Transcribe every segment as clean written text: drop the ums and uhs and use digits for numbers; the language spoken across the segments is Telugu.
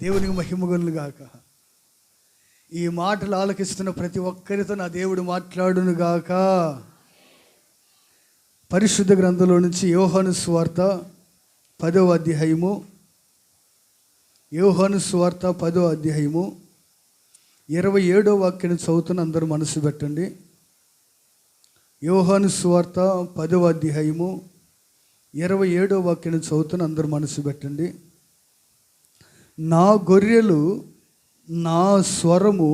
దేవునికి మహిమ కలుగును గాక. ఈ మాటలు ఆలకిస్తున్న ప్రతి ఒక్కరితో నా దేవుడు మాట్లాడును గాక. పరిశుద్ధ గ్రంథంలో నుంచి యోహాను సువార్త 10వ అధ్యాయము, యోహాను సువార్త 10వ అధ్యాయము 27వ వాక్యాన్ని చదువుతున్న అందరూ మనసు పెట్టండి. యోహాను సువార్త 10వ అధ్యాయము 27వ వాక్యాన్ని చదువుతున్న అందరూ మనసు పెట్టండి. నా గొర్రెలు నా స్వరము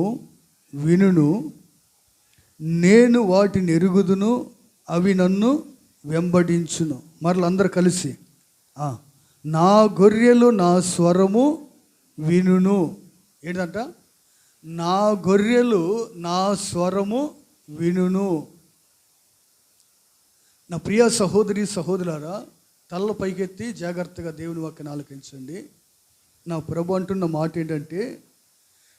వినును, నేను వాటిని ఎరుగుదును, అవి నన్ను వెంబడించును. మరలందరూ కలిసి నా గొర్రెలు నా స్వరము వినును. ఏంటంట? నా గొర్రెలు నా స్వరము వినును. నా ప్రియ సహోదరి సహోదరులారా, తల్ల పైకెత్తి జాగ్రత్తగా దేవుని వాక్యాన్ని ఆలకించండి. నా ప్రభు అంటున్న మాట ఏంటంటే,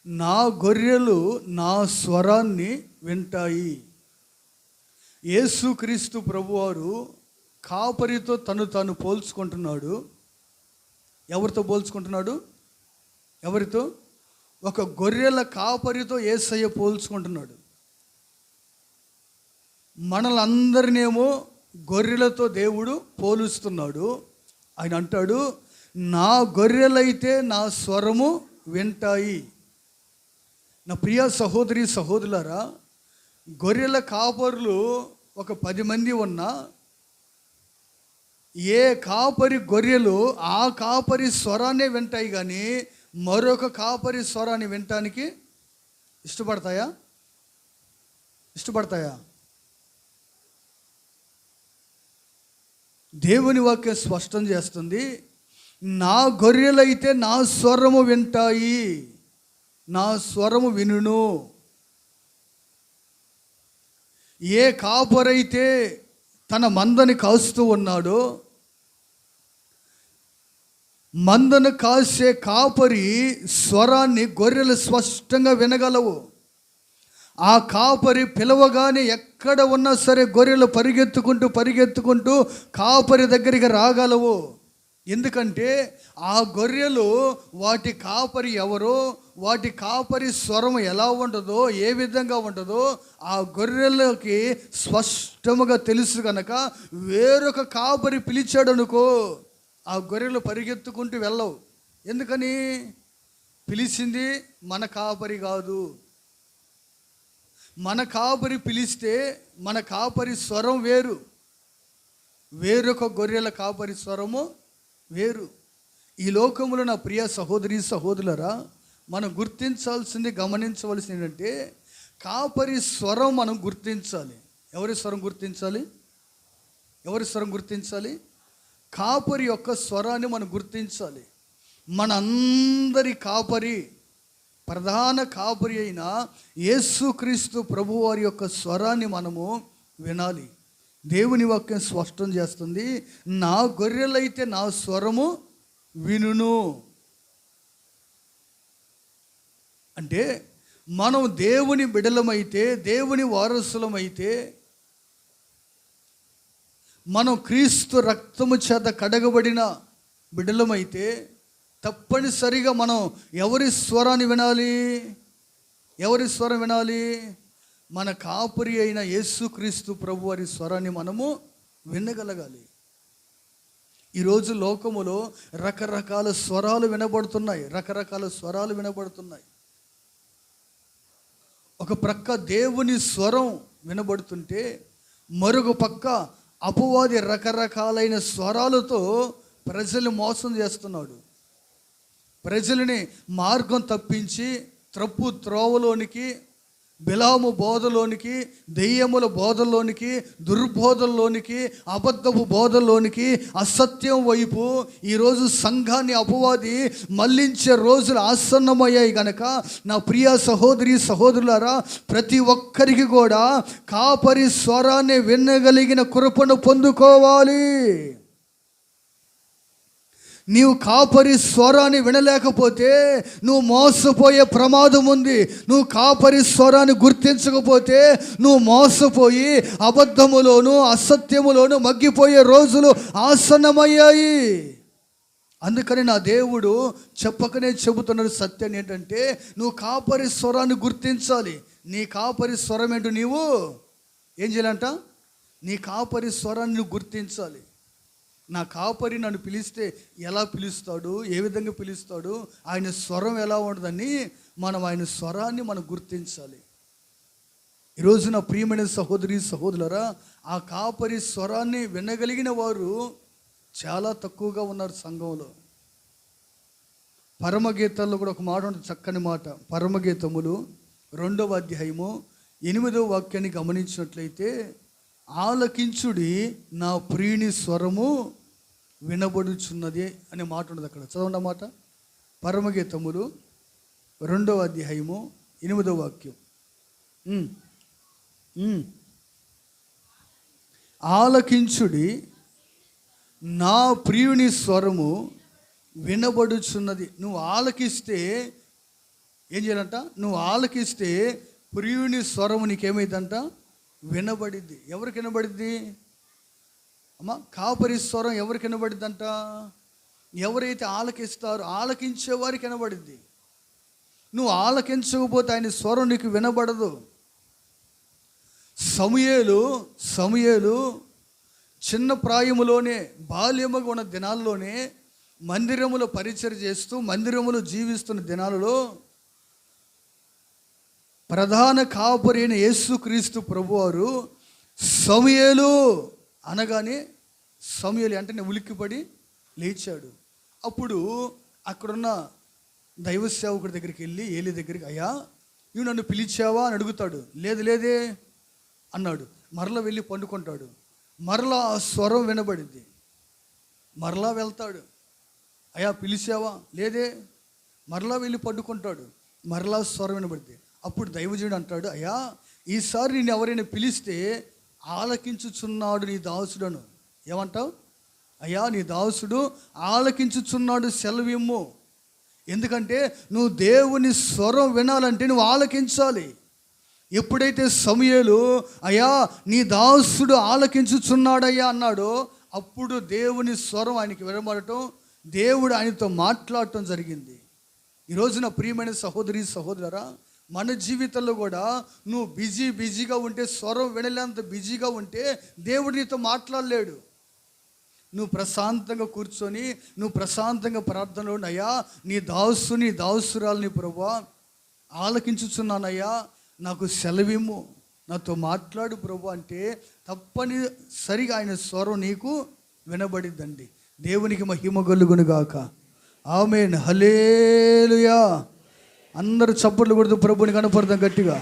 నా గొర్రెలు నా స్వరాన్ని వింటాయి. యేసుక్రీస్తు ప్రభువారు కాపరితో తాను పోల్చుకుంటున్నాడు. ఎవరితో పోల్చుకుంటున్నాడు? ఎవరితో? ఒక గొర్రెల కాపరితో యేసయ్య పోల్చుకుంటున్నాడు. మనలందరినేమో గొర్రెలతో దేవుడు పోలుస్తున్నాడు. ఆయన అంటాడు, నా గొర్రెలైతే నా స్వరము వింటాయి. నా ప్రియ సహోదరి సహోదరులారా, గొర్రెల కాపరులు ఒక 10 మంది ఉన్నా, ఏ కాపరి గొర్రెలు ఆ కాపరి స్వరాన్నే వింటాయి, కానీ మరొక కాపరి స్వరాన్ని వినటానికి ఇష్టపడతాయా? దేవుని వాక్యం స్పష్టం చేస్తుంది, నా గొర్రెలైతే నా స్వరము వింటాయి, నా స్వరము వినును. ఏ కాపరైతే తన మందని కాస్తూ ఉన్నాడో, మందను కాసే కాపరి స్వరాన్ని గొర్రెలు స్పష్టంగా వినగలవు. ఆ కాపరి పిలవగానే ఎక్కడ ఉన్నా సరే గొర్రెలు పరిగెత్తుకుంటూ కాపరి దగ్గరికి రాగలవు. ఎందుకంటే ఆ గొర్రెలు వాటి కాపరి ఎవరో, వాటి కాపరి స్వరం ఎలా ఉంటుందో, ఏ విధంగా ఉంటుందో ఆ గొర్రెలకి స్పష్టముగా తెలుసు కనుక వేరొక కాపరి పిలిచాడు అనుకో, ఆ గొర్రెలు పరిగెత్తుకుంటూ వెళ్ళవు. ఎందుకని? పిలిచింది మన కాపరి కాదు. మన కాపరి పిలిస్తే మన కాపరి స్వరం వేరు, వేరొక గొర్రెల కాపరి స్వరము వేరు. ఈ లోకంలో నా ప్రియ సహోదరి సహోదరులరా, మనం గుర్తించాల్సింది, గమనించవలసింది ఏంటంటే, కాపరి స్వరం మనం గుర్తించాలి. ఎవరి స్వరం గుర్తించాలి? కాపరి యొక్క స్వరాన్ని మనం గుర్తించాలి. మనందరి కాపరి, ప్రధాన కాపరి అయిన యేసుక్రీస్తు ప్రభువారి యొక్క స్వరాన్ని మనము వినాలి. దేవుని వాక్యం స్పష్టం చేస్తుంది, నా గొర్రెలైతే నా స్వరము వినును. అంటే మనం దేవుని బిడలమైతే, దేవుని వారసులమైతే, మనం క్రీస్తు రక్తము చేత కడగబడిన బిడలమైతే తప్పనిసరిగా మనం ఎవరి స్వరాన్ని వినాలి? ఎవరి స్వరం వినాలి? మన కాపరి అయిన యేసుక్రీస్తు ప్రభు వారి స్వరాన్ని మనము వినగలగాలి. ఈరోజు లోకములో రకరకాల స్వరాలు వినబడుతున్నాయి. ఒక ప్రక్క దేవుని స్వరం వినబడుతుంటే, మరొక పక్క అపవాది రకరకాలైన స్వరాలతో ప్రజల్ని మోసం చేస్తున్నాడు. ప్రజలని మార్గం తప్పించి త్రప్పు త్రోవలోనికి, బిలాము బోధలోనికి, దెయ్యముల బోధల్లోనికి, దుర్బోధల్లోనికి, అబద్ధపు బోధల్లోనికి, అసత్యం వైపు ఈరోజు సంఘాన్ని అపవాది మళ్లించే రోజులు ఆసన్నమయ్యాయి కనుక నా ప్రియ సహోదరి సహోదరులారా, ప్రతి ఒక్కరికి కూడా కాపరి స్వరాన్ని వినగలిగిన కృపను పొందుకోవాలి. నీవు కాపరి స్వరాన్ని వినలేకపోతే నువ్వు మోసపోయే ప్రమాదం ఉంది. నువ్వు కాపరి స్వరాన్ని గుర్తించకపోతే నువ్వు మోసపోయి అబద్ధములోను, అసత్యములోను మగ్గిపోయే రోజులు ఆసన్నమయ్యాయి. అందుకని నా దేవుడు చెప్పకనే చెబుతున్న సత్యాన్ని ఏంటంటే, నువ్వు కాపరి స్వరాన్ని గుర్తించాలి. నీ కాపరి స్వరం ఏంటో నీవు ఏం చేయాలంట? నీ కాపరి స్వరాన్ని నువ్వు గుర్తించాలి. నా కాపరి నన్ను పిలిస్తే ఎలా పిలుస్తాడు, ఏ విధంగా పిలుస్తాడు, ఆయన స్వరం ఎలా ఉండదని మనం ఆయన స్వరాన్ని మనం గుర్తించాలి. ఈరోజు నా ప్రియమైన సహోదరి సహోదరులారా, ఆ కాపరి స్వరాన్ని వినగలిగిన వారు చాలా తక్కువగా ఉన్నారు సంఘంలో. పరమగీతాల్లో కూడా ఒక మాట ఉంటుంది, చక్కని మాట. పరమగీతములు 2వ అధ్యాయము 8వ వాక్యాన్ని గమనించినట్లయితే, ఆలకించుడి నా ప్రియుని స్వరము వినబడుచున్నది అనే మాట ఉంటుంది అక్కడ. చదవండి ఆ మాట. పరమగీతములు 2వ అధ్యాయము 8వ వాక్యం. ఆలకించుడి నా ప్రియుని స్వరము వినబడుచున్నది. నువ్వు ఆలకిస్తే ఏం చేయాలంట? నువ్వు ఆలకిస్తే ప్రియుని స్వరము నీకేమైందంట? వినబడిద్ది. ఎవరికి వినబడిద్ది అమ్మా? కాపరి స్వరం ఎవరికి వినబడిద్దంట? ఎవరైతే ఆలకిస్తారో ఆలకించే వారికి వినబడిద్ది. నువ్వు ఆలకించకపోతే ఆయన స్వరం నీకు వినబడదు. సమూయేలు చిన్న ప్రాయములోనే, బాల్యముగా ఉన్న దినాల్లోనే, మందిరములో పరిచయం చేస్తూ మందిరములో జీవిస్తున్న దినాలలో ప్రధాన కాపరి అయిన యేసుక్రీస్తు ప్రభువారు సమూయేలు అనగానే సమూయేలు వెంటనే ఉలిక్కిపడి లేచాడు. అప్పుడు అక్కడున్న దైవ సేవకుడి దగ్గరికి వెళ్ళి, ఏలి దగ్గరికి, అయ్యా నువ్వు నన్ను పిలిచావా అని అడుగుతాడు. లేదే అన్నాడు. మరలా వెళ్ళి పండుకుంటాడు. మరలా ఆ స్వరం వినబడింది. మరలా వెళ్తాడు. అయ్యా పిలిచావా? లేదే. మరలా వెళ్ళి పండుకుంటాడు. మరలా స్వరం వినబడింది. అప్పుడు దైవజనుడు అంటాడు, అయ్యా ఈసారి నేను ఎవరైనా పిలిస్తే ఆలకించుచున్నాడు నీ దాసుడను. ఏమంటావు? అయ్యా నీ దాసుడు ఆలకించుచున్నాడు, సెలవిమ్ము. ఎందుకంటే నువ్వు దేవుని స్వరం వినాలంటే నువ్వు ఆలకించాలి. ఎప్పుడైతే సమూయేలు అయ్యా నీ దాసుడు ఆలకించుచున్నాడయ్యా అన్నాడో, అప్పుడు దేవుని స్వరం ఆయనకి వినబడటం, దేవుడు ఆయనతో మాట్లాడటం జరిగింది. ఈరోజు నా ప్రియమైన సహోదరి సహోదరులారా, మన జీవితంలో కూడా నువ్వు బిజీగా ఉంటే, స్వరం వినలేంత బిజీగా ఉంటే దేవుడు నీతో మాట్లాడలేడు. నువ్వు ప్రశాంతంగా కూర్చొని, నువ్వు ప్రశాంతంగా ప్రార్థనలో ఉండి, అయ్యా నీ దాసురాలని ప్రభువా ఆలకించుచున్నానయ్యా, నాకు సెలవిమ్ము, నాతో మాట్లాడు ప్రభు అంటే తప్పనిసరిగా ఆయన స్వరం నీకు వినబడిద్దండి. దేవునికి మహిమ కలుగును గాక. ఆమేన్. హల్లెలూయా. అందరూ చప్పట్లు కొడుతూ ప్రభుని కనపడదాం గట్టిగా.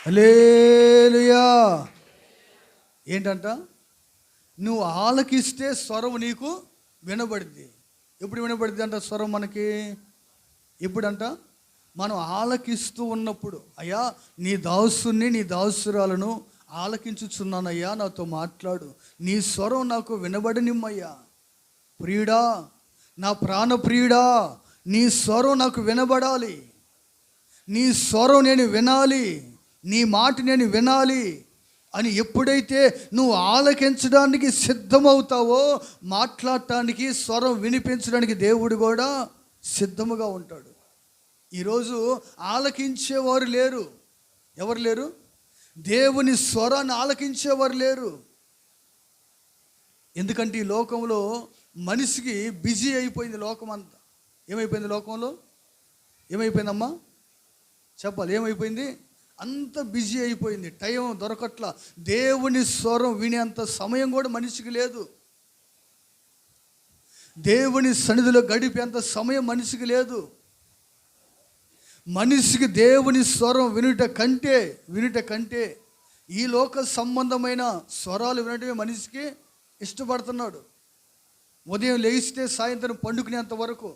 హల్లెలూయా. ఏంటంట? నువ్వు ఆలకిస్తే స్వరం నీకు వినబడింది. ఎప్పుడు వినబడింది అంట స్వరం మనకి? ఎప్పుడంట? మనం ఆలకిస్తూ ఉన్నప్పుడు. అయ్యా నీ దాసుని నీ దాసురాలను ఆలకించుచున్నానయ్యా, నాతో మాట్లాడు, నీ స్వరం నాకు వినబడనిమ్మయ్యా. ప్రియుడా, నా ప్రాణ ప్రియుడా, నీ స్వరం నాకు వినబడాలి. నీ స్వరం నేను వినాలి, నీ మాట నేను వినాలి అని ఎప్పుడైతే నువ్వు ఆలకించడానికి సిద్ధమవుతావో, మాట్లాడటానికి, స్వరం వినిపించడానికి దేవుడు కూడా సిద్ధముగా ఉంటాడు. ఈరోజు ఆలకించేవారు లేరు. ఎవరు లేరు? దేవుని స్వరాన్ని ఆలకించేవారు లేరు. ఎందుకంటే ఈ లోకంలో మనిషికి బిజీ అయిపోయింది. లోకం అంతా ఏమైపోయింది? లోకంలో ఏమైపోయిందమ్మా? చెప్పాలి. ఏమైపోయింది? అంత బిజీ అయిపోయింది. టైం దొరకట్లా. దేవుని స్వరం వినేంత సమయం కూడా మనిషికి లేదు. దేవుని సన్నిధిలో గడిపేంత సమయం మనిషికి లేదు. మనిషికి దేవుని స్వరం వినుట కంటే ఈ లోక సంబంధమైన స్వరాలు వినటమే మనిషికి ఇష్టపడుతున్నాడు. ఉదయం లేస్తే సాయంత్రం పండుకునేంత వరకు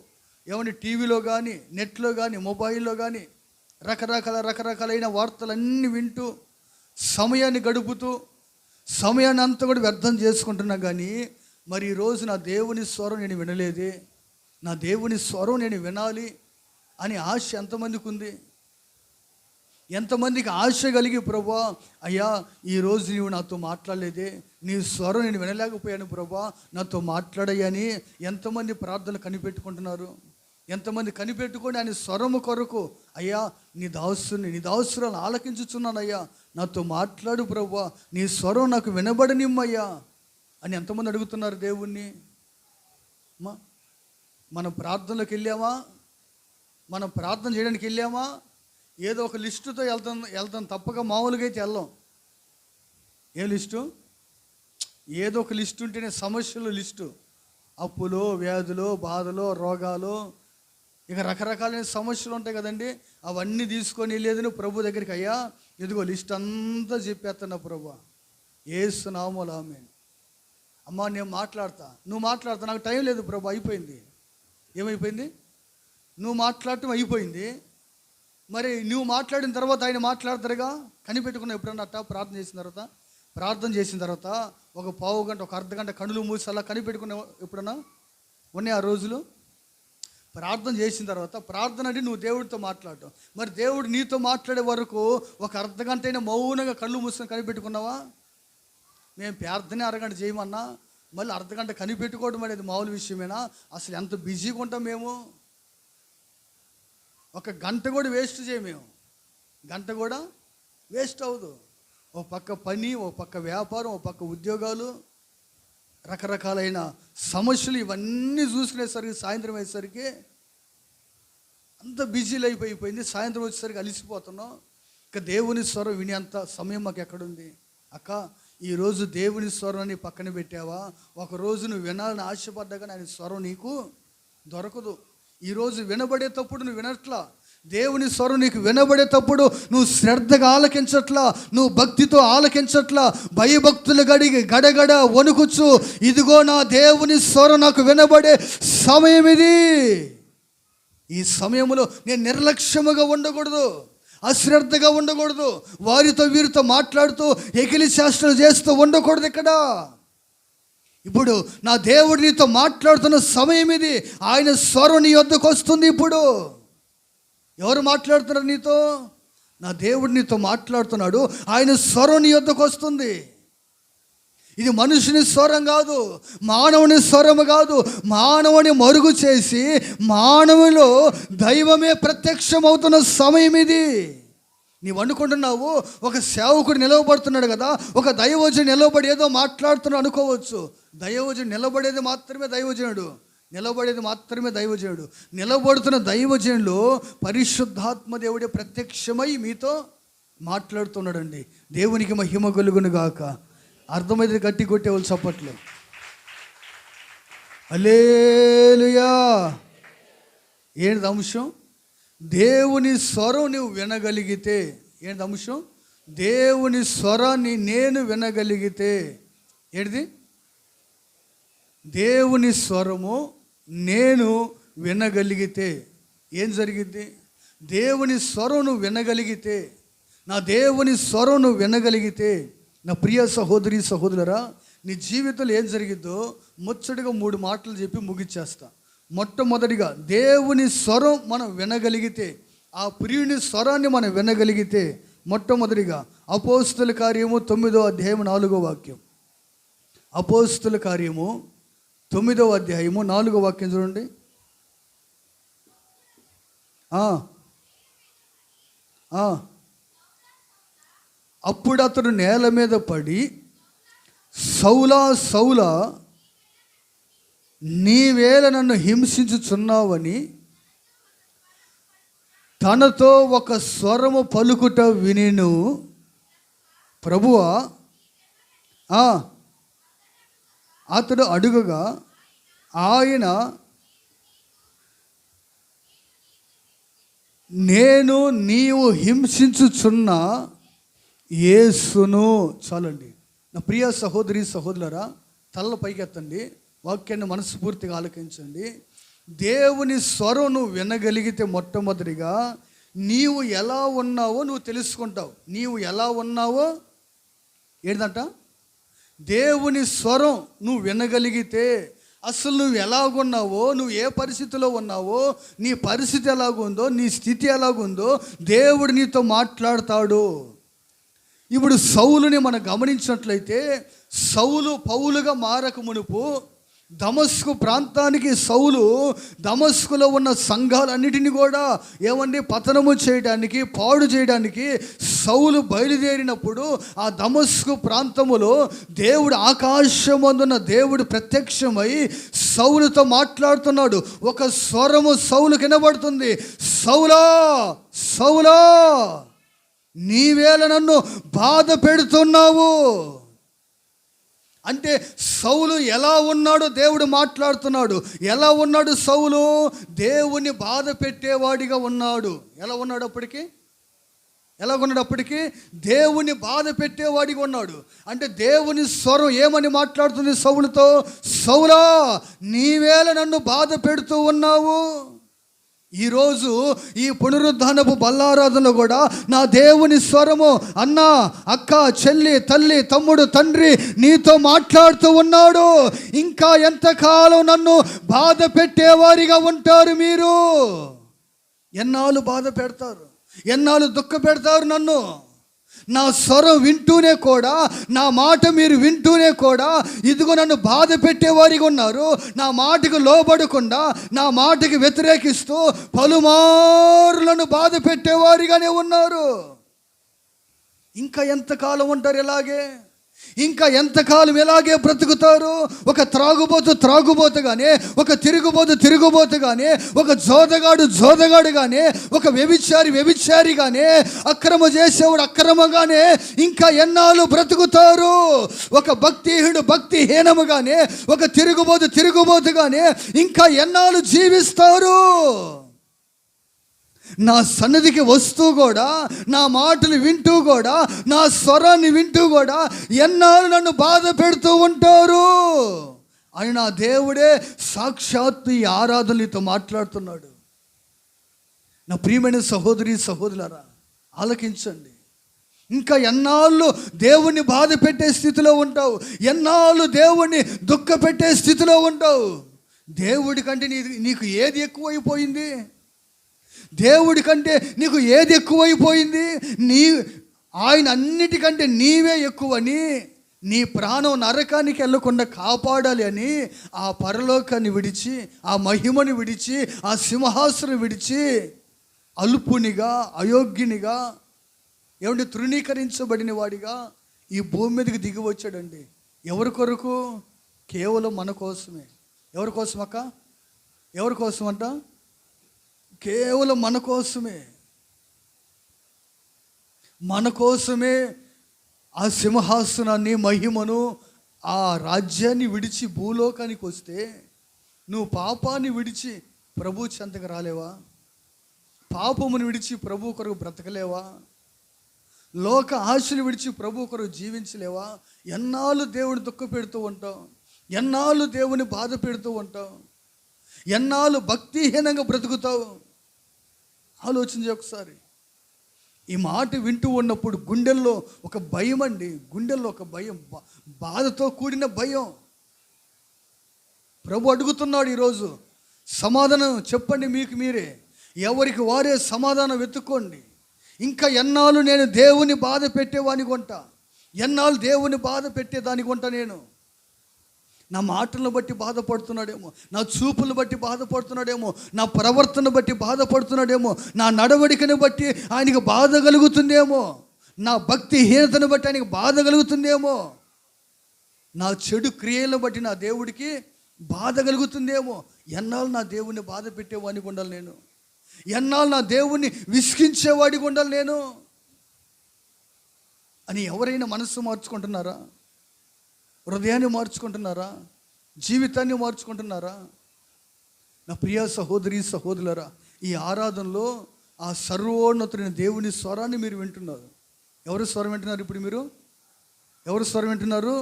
ఏమని టీవీలో కానీ, నెట్లో కానీ, మొబైల్లో కానీ రకరకాలైన వార్తలన్నీ వింటూ సమయాన్ని గడుపుతూ సమయాన్ని అంతా కూడా వ్యర్థం చేసుకుంటున్నా. కానీ మరి ఈరోజు నా దేవుని స్వరం నేను వినలేదే, నా దేవుని స్వరం నేను వినాలి అని ఆశ ఎంతమందికి ఉంది? ఎంతమందికి ఆశ కలిగి ప్రభా, అయ్యా ఈరోజు నీవు నాతో మాట్లాడలేదే, నీ స్వరం నేను వినలేకపోయాను ప్రభా, నాతో మాట్లాడయ్యని ఎంతమంది ప్రార్థనలు కనిపెట్టుకుంటున్నారు. ఎంతమంది కనిపెట్టుకొని ఆయన స్వరము కొరకు, అయ్యా నీ దాసురాలను ఆలకించుచున్నానయ్యా, నాతో మాట్లాడు ప్రభా, నీ స్వరం నాకు వినబడనిమ్మయ్యా అని ఎంతమంది అడుగుతున్నారు దేవుణ్ణి. మనం ప్రార్థనలోకి వెళ్ళామా? మనం ప్రార్థన చేయడానికి వెళ్ళామా? ఏదో ఒక లిస్టుతో వెళ్తాం తప్పక మామూలుగా అయితే వెళ్ళాం. ఏ లిస్టు? ఏదో ఒక లిస్టు ఉంటేనే సమస్యలు లిస్టు, అప్పులు, వ్యాధులు, బాధలు, రోగాలు, ఇక రకరకాలైన సమస్యలు ఉంటాయి కదండి. అవన్నీ తీసుకొని వెళ్ళేది ప్రభు దగ్గరికి. అయ్యా ఇదిగో లిస్ట్ అంతా చెప్పేస్తున్నా ప్రభు, యేసు నామములో ఆమేన్. అమ్మా నేను మాట్లాడతా, నువ్వు మాట్లాడతా, నాకు టైం లేదు ప్రభు, అయిపోయింది. ఏమైపోయింది? నువ్వు మాట్లాడటం అయిపోయింది. మరి నువ్వు మాట్లాడిన తర్వాత ఆయన మాట్లాడతారుగా. కనిపెట్టుకున్నావు ఎప్పుడన్నా అట్టా? ప్రార్థన చేసిన తర్వాత ఒక పావు గంట, ఒక అర్ధ గంట కనులు మూసి అలా కనిపెట్టుకున్నావు ఎప్పుడన్నా? ఉన్నాయి ఆ రోజులు. ప్రార్థన చేసిన తర్వాత, ప్రార్థన అంటే నువ్వు దేవుడితో మాట్లాడటం. మరి దేవుడు నీతో మాట్లాడే వరకు ఒక అర్ధ గంట అయినా మౌనంగా కళ్ళు మూసుకొని కనిపెట్టుకున్నావా? మేము ప్రార్థనే అరగంట చేయమన్నా మళ్ళీ అర్ధ గంట కనిపెట్టుకోవడం అనేది మామూలు విషయమేనా? అసలు ఎంత బిజీగా ఉంటాం మేము. ఒక గంట కూడా వేస్ట్ చేయమేము, గంట కూడా వేస్ట్ అవ్వదు. ఓ పక్క పని, ఓ పక్క వ్యాపారం, ఓ పక్క ఉద్యోగాలు, రకరకాలైన సమస్యలు, ఇవన్నీ చూసుకునేసరికి సాయంత్రం అయ్యేసరికి అంత బిజీలు అయిపోయింది. సాయంత్రం వచ్చేసరికి అలిసిపోతున్నాం. ఇక దేవుని స్వరం వినేంత సమయం మాకు ఎక్కడుంది? అక్క ఈరోజు దేవుని స్వరాన్ని పక్కన పెట్టావా? ఒకరోజు నువ్వు వినాలని ఆశపడ్డా కానీ ఆయన స్వరం నీకు దొరకదు. ఈరోజు వినబడేటప్పుడు నువ్వు వినట్లా, దేవుని స్వరం నీకు వినబడేటప్పుడు నువ్వు శ్రద్ధగా ఆలకించట్లా, నువ్వు భక్తితో ఆలకించట్లా, భయభక్తులు గడగడ వణుకుచ్చు. ఇదిగో నా దేవుని స్వరం నాకు వినబడే సమయం ఇది. ఈ సమయంలో నేను నిర్లక్ష్యముగా ఉండకూడదు, అశ్రద్ధగా ఉండకూడదు, వారితో వీరితో మాట్లాడుతూ ఎకిలి చేష్టలు చేస్తూ ఉండకూడదు. ఇక్కడ ఇప్పుడు నా దేవుడు నీతో మాట్లాడుతున్న సమయం ఇది. ఆయన స్వరం నీ వద్దకు వస్తుంది. ఇప్పుడు ఎవరు మాట్లాడుతున్నారు నీతో? నా దేవుడు నీతో మాట్లాడుతున్నాడు. ఆయన స్వరం నీ వద్దకు వస్తుంది. ఇది మనుషుని స్వరం కాదు, మానవుని స్వరం కాదు. మానవుని మరుగు చేసి మానవులో దైవమే ప్రత్యక్షమవుతున్న సమయం ఇది. నీవు అనుకుంటున్నావు ఒక సేవకుడు నిలవబడుతున్నాడు కదా, ఒక దైవజనుడు నిలబడి ఏదో మాట్లాడుతున్నాడు అనుకోవచ్చు. దైవజనుడు నిలబడేది మాత్రమే దైవజనుడు, నిలబడుతున్న దైవజనులు పరిశుద్ధాత్మ దేవుడే ప్రత్యక్షమై మీతో మాట్లాడుతున్నాడండి. దేవునికి మహిమ కలుగును గాక. అర్థమైతే గట్టి కొట్టేవాళ్ళు చప్పట్లు. హల్లెలూయా. ఏంటి అంశం? దేవుని స్వరం నువ్వు వినగలిగితే. ఏంటి అంశం? దేవుని స్వరాన్ని నేను వినగలిగితే. ఏంటిది? దేవుని స్వరము నేను వినగలిగితే ఏం జరిగింది? దేవుని స్వరం నువ్వు వినగలిగితే, నా దేవుని స్వరం నువ్వు వినగలిగితే, నా ప్రియ సహోదరి సహోదరులారా, నీ జీవితంలో ఏం జరిగిద్దో ముచ్చటగా 3 మాటలు చెప్పి ముగిచ్చేస్తా. మొట్టమొదటిగా దేవుని స్వరం మనం వినగలిగితే, ఆ ప్రియుని స్వరాన్ని మనం వినగలిగితే, మొట్టమొదటిగా అపోస్తుల కార్యము 9వ అధ్యాయం 4వ వాక్యం. అపోస్తుల కార్యము 9వ అధ్యాయము 4వ వాక్యం చూడండి. అప్పుడు అతడు నేల మీద పడి, సౌలా సౌలా నీవేళ నన్ను హింసించుచున్నావని తనతో ఒక స్వరము పలుకుట వినెను. ప్రభువా, అతడు అడుగగా ఆయన, నేను నీవు హింసించుచున్న యేసును. చాలండి. నా ప్రియ సహోదరి సహోదరులారా, తల్ల పైకెత్తండి, వాక్యాన్ని మనస్ఫూర్తిగా ఆలకించండి. దేవుని స్వరం నువ్వు వినగలిగితే మొట్టమొదటిగా నీవు ఎలా ఉన్నావో నువ్వు తెలుసుకుంటావు. నీవు ఎలా ఉన్నావో ఏంటంట? దేవుని స్వరం నువ్వు వినగలిగితే అసలు నువ్వు ఎలాగున్నావో, నువ్వు ఏ పరిస్థితిలో ఉన్నావో, నీ పరిస్థితి ఎలాగుందో, నీ స్థితి ఎలాగుందో దేవుడు నీతో మాట్లాడతాడు. ఇప్పుడు సౌలుని మనం గమనించినట్లయితే, సౌలు పౌలుగా మారక మునుపు దమస్కు ప్రాంతానికి సౌలు దమస్కులో ఉన్న సంఘాలన్నిటిని కూడా పతనము చేయడానికి, పాడు చేయడానికి సౌలు బయలుదేరినప్పుడు ఆ దమస్కు ప్రాంతములో దేవుడు ఆకాశమందున్న దేవుడు ప్రత్యక్షమై సౌలుతో మాట్లాడుతున్నాడు. ఒక స్వరము సౌలు వినబడుతుంది, సౌలా సౌలా నీవేళ నన్ను బాధ పెడుతున్నావు అంటే సౌలు ఎలా ఉన్నాడో దేవుడు మాట్లాడుతున్నాడు. ఎలా ఉన్నాడు సౌలు? దేవుని బాధ పెట్టేవాడిగా ఉన్నాడు. ఎలా ఉన్నాడు అప్పటికి? ఎలాగున్నాడు అప్పటికి? దేవుని బాధ పెట్టేవాడిగా ఉన్నాడు. అంటే దేవుని స్వరం ఏమని మాట్లాడుతుంది సౌలుతో? సౌలా నీవేళ నన్ను బాధ పెడుతూ ఉన్నావు. ఈరోజు ఈ పునరుద్ధానపు బల్లారాధనలో కూడా నా దేవుని స్వరము అన్న, అక్క, చెల్లి, తల్లి, తమ్ముడు, తండ్రి నీతో మాట్లాడుతూ ఉన్నాడు. ఇంకా ఎంతకాలం నన్ను బాధ పెట్టేవారిగా ఉంటారు మీరు? ఎన్నాళ్ళు బాధ పెడతారు? ఎన్నాళ్ళు దుఃఖ పెడతారు నన్ను? నా స్వరం వింటూనే కూడా, నా మాట మీరు వింటూనే కూడా ఇదిగో నన్ను బాధ పెట్టేవారిగా ఉన్నారు. నా మాటకు లోబడకుండా, నా మాటకి వ్యతిరేకిస్తూ పలుమార్లను బాధ పెట్టేవారిగానే ఉన్నారు. ఇంకా ఎంతకాలం ఉంటారు ఇలాగే? ఇంకా ఎంతకాలం ఇలాగే బ్రతుకుతారు? ఒక త్రాగుబోతుగానే, ఒక తిరుగుబోతుగానే, ఒక జోదగాడుగానే, ఒక వ్యభిచారిగానే, అక్రమ చేసేవాడు అక్రమగానే ఇంకా ఎన్నాళ్ళు బ్రతుకుతారు? ఒక భక్తిహీనుడు భక్తిహీనముగానే, ఒక తిరుగుబోతుగానే ఇంకా ఎన్నాళ్ళు జీవిస్తారు? నా సన్నిధికి వస్తూ కూడా, నా మాటలు వింటూ కూడా, నా స్వరాన్ని వింటూ కూడా ఎన్నాళ్ళు నన్ను బాధ పెడుతూ ఉంటారు అని నా దేవుడే సాక్షాత్తు ఈ ఆరాధనలతో మాట్లాడుతున్నాడు. నా ప్రియమైన సహోదరి సహోదరులారా, ఆలకించండి. ఇంకా ఎన్నాళ్ళు దేవుణ్ణి బాధ పెట్టే స్థితిలో ఉంటావు? ఎన్నాళ్ళు దేవుణ్ణి దుఃఖ పెట్టే స్థితిలో ఉంటావు? దేవుడి కంటే నీకు ఏది ఎక్కువైపోయింది? దేవుడి కంటే నీకు ఏది ఎక్కువైపోయింది? ఆయన అన్నిటికంటే నీవే ఎక్కువని, నీ ప్రాణం నరకానికి వెళ్ళకుండా కాపాడాలి అని ఆ పరలోకాన్ని విడిచి, ఆ మహిమని విడిచి, ఆ సింహాసనం విడిచి అల్పునిగా, అయోగ్యునిగా, తృణీకరించబడిన వాడిగా ఈ భూమి మీదకి దిగి వచ్చాడండి. ఎవరి కొరకు? కేవలం మన కోసమే. ఎవరి కోసం అక్క? ఎవరి కోసం అంట? కేవలం మన కోసమే. మన కోసమే ఆ సింహాసనాన్ని, మహిమను, ఆ రాజ్యాన్ని విడిచి భూలోకానికి వస్తే నువ్వు పాపాన్ని విడిచి ప్రభు చెంతకు రాలేవా? పాపమును విడిచి ప్రభు కొరకు బ్రతకలేవా? లోక ఆశలు విడిచి ప్రభు కొరకు జీవించలేవా? ఎన్నాళ్ళు దేవుని దుఃఖ పెడుతూ ఉంటావు? ఎన్నాళ్ళు దేవుని బాధ పెడుతూ ఉంటావు? ఎన్నాళ్ళు భక్తిహీనంగా బ్రతుకుతావు? ఆలోచించి ఒకసారి. ఈ మాట వింటూ ఉన్నప్పుడు గుండెల్లో ఒక భయం అండి, గుండెల్లో ఒక భయం, బాధతో కూడిన భయం. ప్రభు అడుగుతున్నాడు ఈరోజు, సమాధానం చెప్పండి మీకు మీరే, ఎవరికి వారే సమాధానం వెతుక్కోండి. ఇంకా ఎన్నాళ్ళు నేను దేవుని బాధ పెట్టేవాని కొంట? ఎన్నాళ్ళు దేవుని బాధ పెట్టేదాని కొంట? నేను నా మాటలను బట్టి బాధపడుతున్నాడేమో, నా చూపులను బట్టి బాధపడుతున్నాడేమో, నా ప్రవర్తన బట్టి బాధపడుతున్నాడేమో, నా నడవడికను బట్టి ఆయనకు బాధ కలుగుతుందేమో, నా భక్తిహీనతను బట్టి ఆయనకు బాధ కలుగుతుందేమో, నా చెడు క్రియలను బట్టి నా దేవుడికి బాధ కలుగుతుందేమో. ఎన్నాళ్ళు నా దేవుణ్ణి బాధ పెట్టేవాడికి ఉండాలి నేను? ఎన్నాళ్ళు నా దేవుణ్ణి విసిగించేవాడికి ఉండాలి నేను అని ఎవరైనా మనస్సు మార్చుకుంటున్నారా? హృదయాన్ని మార్చుకుంటున్నారా? జీవితాన్ని మార్చుకుంటున్నారా? నా ప్రియ సహోదరి సహోదరులారా, ఈ ఆరాధనలో ఆ సర్వోన్నతుడైన దేవుని స్వరాన్ని మీరు వింటున్నారు. ఎవరు స్వరం వింటున్నారు? ఇప్పుడు మీరు ఎవరు స్వరం వింటున్నారు?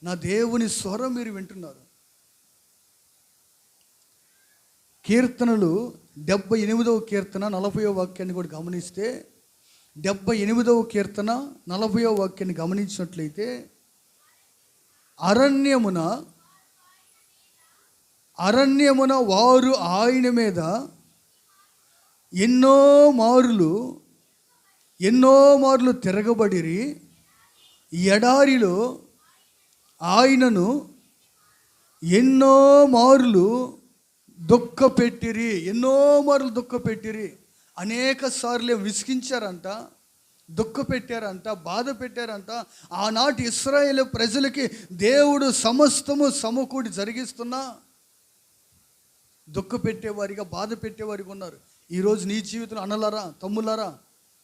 నా దేవుని స్వరం మీరు వింటున్నారు. కీర్తనలు 78వ కీర్తన 40వ వాక్యాన్ని కూడా గమనిస్తే, 78వ కీర్తన 40వ వాక్యాన్ని గమనించినట్లయితే, అరణ్యమున అరణ్యమున వారు ఆయన మీద ఎన్నో మార్లు తిరగబడిరి. ఎడారిలో ఆయనను ఎన్నో మార్లు దుఃఖపెట్టిరి. అనేక సార్లు విసిగించారంట, దుఃఖపెట్టారంట, బాధ పెట్టారంట. ఆనాటి ఇశ్రాయేలు ప్రజలకి దేవుడు సమస్తము సమకూడి జరిగిస్తున్నా దుఃఖపెట్టేవారిగా, బాధ పెట్టేవారిగా ఉన్నారు. ఈరోజు నీ జీవితంలో అన్నలారా, తమ్ములారా,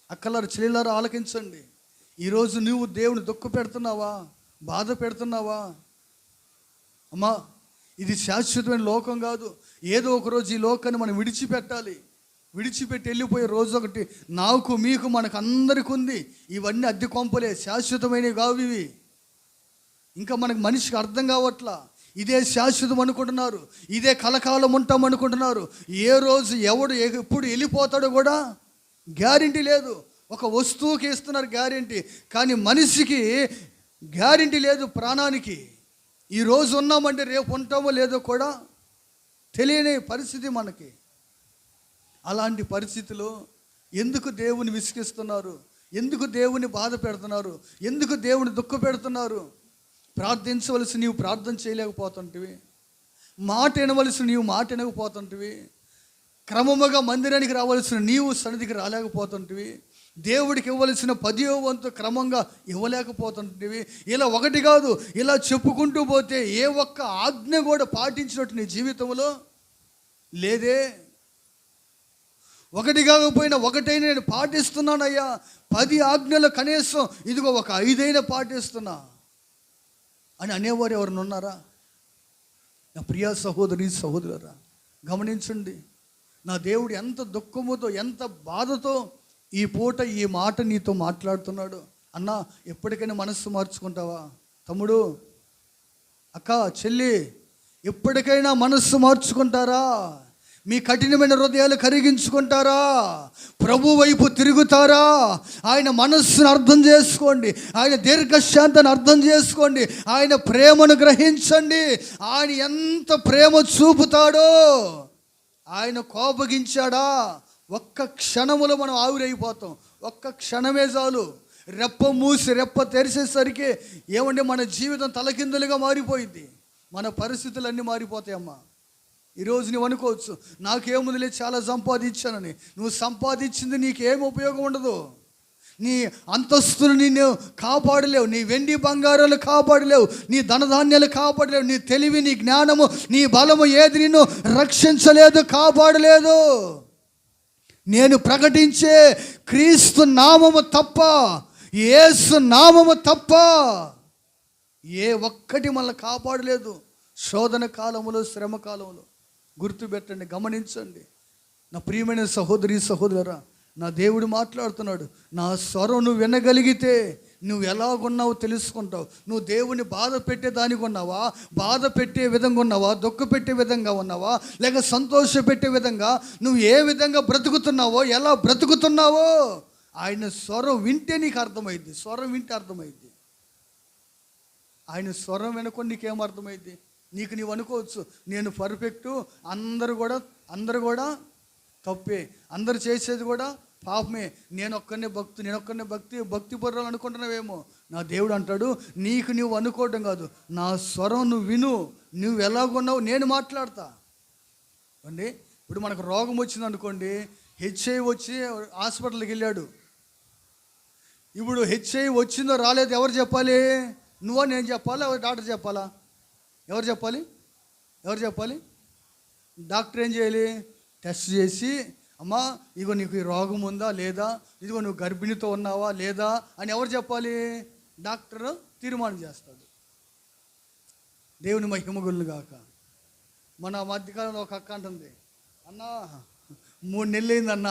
అక్కలారా, చెల్లిలారా ఆలకించండి. ఈరోజు నువ్వు దేవుని దుఃఖ పెడుతున్నావా, బాధ పెడుతున్నావా? అమ్మా, ఇది శాశ్వతమైన లోకం కాదు. ఏదో ఒక రోజు ఈ లోకాన్ని మనం విడిచిపెట్టి వెళ్ళిపోయే రోజు ఒకటి నాకు, మీకు, మనకు అందరికి ఉంది. ఇవన్నీ అద్దె కొంపలే, శాశ్వతమైనవి కావు ఇవి. ఇంకా మనకు మనిషికి అర్థం కావట్లా. ఇదే శాశ్వతం అనుకుంటున్నారు, ఇదే కలకాలం ఉంటాం అనుకుంటున్నారు. ఏ రోజు ఎవడు ఎప్పుడు వెళ్ళిపోతాడో కూడా గ్యారెంటీ లేదు. ఒక వస్తువుకి ఇస్తున్నారు గ్యారెంటీ, కానీ మనిషికి గ్యారెంటీ లేదు. ప్రాణానికి ఈ రోజు ఉన్నామంటే రేపు ఉంటామో లేదో కూడా తెలియని పరిస్థితి మనకి. అలాంటి పరిస్థితిలో ఎందుకు దేవుని విసిగిస్తున్నారు? ఎందుకు దేవుని బాధ పెడుతున్నారు? ఎందుకు దేవుని దుఃఖ పెడుతున్నారు? ప్రార్థించవలసి నీవు ప్రార్థన చేయలేకపోతుంటివి, మాట వినవలసి నీవు మాట వినకపోతుంటివి, క్రమముగా మందిరానికి రావాల్సిన నీవు సన్నిధికి రాలేకపోతుంటివి, దేవుడికి ఇవ్వవలసిన 10వ వంతు క్రమంగా ఇవ్వలేకపోతుంటివి. ఇలా ఒకటి కాదు, ఇలా చెప్పుకుంటూ పోతే ఏ ఒక్క ఆజ్ఞ కూడా పాటించినట్టు నీ జీవితంలో లేదే. ఒకటి కాకపోయినా ఒకటైనా నేను పాటిస్తున్నానయ్యా, 10 ఆజ్ఞలు కనీసం ఇదిగో ఒక 5 అయినా పాటిస్తున్నా అని అనేవారు ఎవరిని ఉన్నారా? నా ప్రియ సహోదరి సహోదరులారా, గమనించండి. నా దేవుడు ఎంత దుఃఖముతో, ఎంత బాధతో ఈ పూట ఈ మాట నీతో మాట్లాడుతున్నాడు. అన్నా, ఎప్పటికైనా మనస్సు మార్చుకుంటావా? తమ్ముడు, అక్క, చెల్లి, ఎప్పటికైనా మనస్సు మార్చుకుంటారా? మీ కఠినమైన హృదయాలు కరిగించుకుంటారా? ప్రభు వైపు తిరుగుతారా? ఆయన మనస్సును అర్థం చేసుకోండి, ఆయన దీర్ఘశాంతాన్ని అర్థం చేసుకోండి, ఆయన ప్రేమను గ్రహించండి. ఆయన ఎంత ప్రేమ చూపుతాడో. ఆయన కోపగించాడా? ఒక్క క్షణములో మనం ఆవిరైపోతాం. ఒక్క క్షణమే చాలు. రెప్ప మూసి రెప్ప తెరిచేసరికి ఏమంటే మన జీవితం తలకిందులుగా మారిపోయింది. మన పరిస్థితులన్నీ మారిపోతాయమ్మా. ఈరోజు నువ్వు అనుకోవచ్చు, నాకేముందులే చాలా సంపాదించానని. నువ్వు సంపాదించింది నీకేం ఉపయోగం ఉండదు. నీ అంతస్తులు నిన్ను కాపాడలేవు, నీ వెండి బంగారాలు కాపాడలేవు, నీ ధనధాన్యాలు కాపాడలేవు, నీ తెలివి, నీ జ్ఞానము, నీ బలము ఏది నిన్ను రక్షించలేదు, కాపాడలేదు. నేను ప్రకటించే క్రీస్తు నామము తప్ప, యేసు నామము తప్ప ఏ ఒక్కటి మనల్ని కాపాడలేదు. శోధన కాలములో, శ్రమ కాలంలో గుర్తుపెట్టండి, గమనించండి. నా ప్రియమైన సహోదరి సహోదరా, నా దేవుడు మాట్లాడుతున్నాడు. నా స్వరం నువ్వు వినగలిగితే నువ్వు ఎలాగున్నావో తెలుసుకుంటావు. నువ్వు దేవుని బాధ పెట్టే దానికి ఉన్నావా, బాధ పెట్టే విధంగా ఉన్నావా, దుఃఖ పెట్టే విధంగా ఉన్నావా, లేక సంతోష పెట్టే విధంగా నువ్వు ఏ విధంగా బ్రతుకుతున్నావో, ఎలా బ్రతుకుతున్నావో ఆయన స్వరం వింటే నీకు అర్థమైంది. స్వరం వింటే అర్థమైంది. ఆయన స్వరం వినకుండా నీకేం అర్థమైంది? నీకు నీవు అనుకోవచ్చు, నేను పర్ఫెక్టు, అందరూ కూడా తప్పే, అందరు చేసేది కూడా పాపమే, నేను ఒక్కనే భక్తి పర్రాలు అనుకుంటున్నావేమో. నా దేవుడు అంటాడు, నీకు నువ్వు అనుకోవడం కాదు, నా స్వరం నువ్వు విను. నువ్వు ఎలాగున్నావు నేను మాట్లాడతా అండి. ఇప్పుడు మనకు రోగం వచ్చింది అనుకోండి, హెచ్ఐవి వచ్చి హాస్పిటల్కి వెళ్ళాడు. ఇప్పుడు హెచ్ఐవి వచ్చిందో రాలేదో ఎవరు చెప్పాలి? నువ్వా, నేను చెప్పాలా, డాక్టర్ చెప్పాలా? ఎవరు చెప్పాలి? డాక్టర్ ఏం చేయాలి? టెస్ట్ చేసి, అమ్మా ఇగో నీకు ఈ రోగం ఉందా లేదా, ఇదిగో నువ్వు గర్భిణితో ఉన్నావా లేదా అని ఎవరు చెప్పాలి? డాక్టర్ తీర్మానం చేస్తాడు. దేవుని మహిమగుళ్ళు గాక. మన మధ్యకాలంలో ఒక అక్క అంటుంది, అన్న 3 నెలలు అయింది అన్న,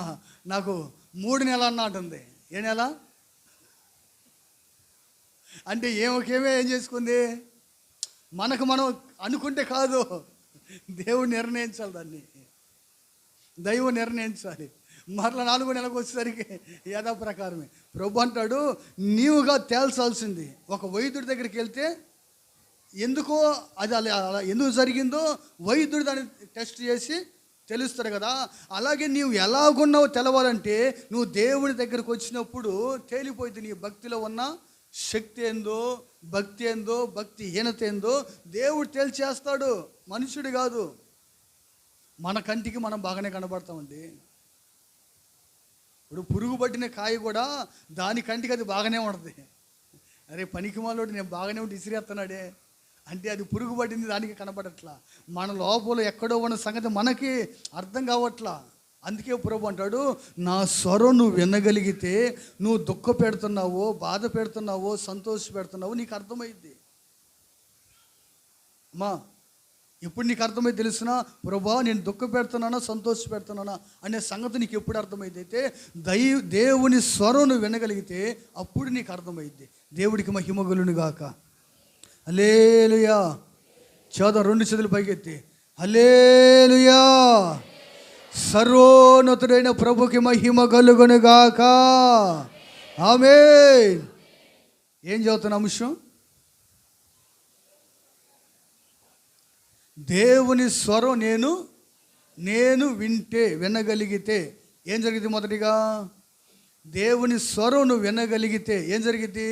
నాకు 3 నెలలు అన్న అంటుంది. ఏ నెల అంటే ఏమోకేమే ఏం చేసుకుంది? మనకు మనం అనుకుంటే కాదు, దేవుడు నిర్ణయించాలి, దాన్ని దైవం నిర్ణయించాలి. మరలా 4వ నెలకు వచ్చేసరికి యథా ప్రకారమే. ప్రభు అంటాడు, నీవుగా తేల్చాల్సింది. ఒక వైద్యుడి దగ్గరికి వెళ్తే ఎందుకో అది అలా ఎందుకు జరిగిందో వైద్యుడు దాన్ని టెస్ట్ చేసి తెలుస్తాడు కదా. అలాగే నీవు ఎలాగున్నావో తెలవాలంటే నువ్వు దేవుని దగ్గరకు వచ్చినప్పుడు తేలిపోయింది నీ భక్తిలో ఉన్న శక్తి ఏందో, భక్తి ఏందో, భక్తిహీనత ఏందో దేవుడు తేల్చేస్తాడు, మనుషుడు కాదు. మన కంటికి మనం బాగానే కనబడతామండి. ఇప్పుడు పురుగు పట్టిన కాయ కూడా దాని కంటికి అది బాగానే ఉంటుంది. అరే పనికి మాలోడు నేను బాగానే ఉండి ఇసిరేస్తున్నాడే అంటే అది పురుగు పట్టింది, దానికి కనబడట్లా. మన లోపల ఎక్కడో ఉన్న సంగతి మనకి అర్థం కావట్లా. అందుకే ప్రభు అంటాడు, నా స్వరం నువ్వు వినగలిగితే నువ్వు దుఃఖ పెడుతున్నావో, బాధ పెడుతున్నావో, సంతోష పెడుతున్నావో నీకు అర్థమైంది. అమ్మా ఎప్పుడు నీకు అర్థమైంది తెలుసునా? ప్రభా నేను దుఃఖ పెడుతున్నానా, సంతోష పెడుతున్నానా అనే సంగతి నీకు ఎప్పుడు అర్థమైంది అయితే దేవుని స్వరం నువ్వు వినగలిగితే అప్పుడు నీకు అర్థమైంది. దేవుడికి మహిమ కలుగును గాక. హల్లెలూయా. చదువు 2 చేతులు పైకెత్తి హల్లెలూయా. సర్వోన్నతుడైన ప్రభుకి మహిమ కలుగును గాక. ఆమేన్. ఏం చదువుతున్న అంశం? దేవుని స్వరం నేను వినగలిగితే ఏం జరిగింది? మొదటిగా దేవుని స్వరం నువ్వు వినగలిగితే ఏం జరిగింది?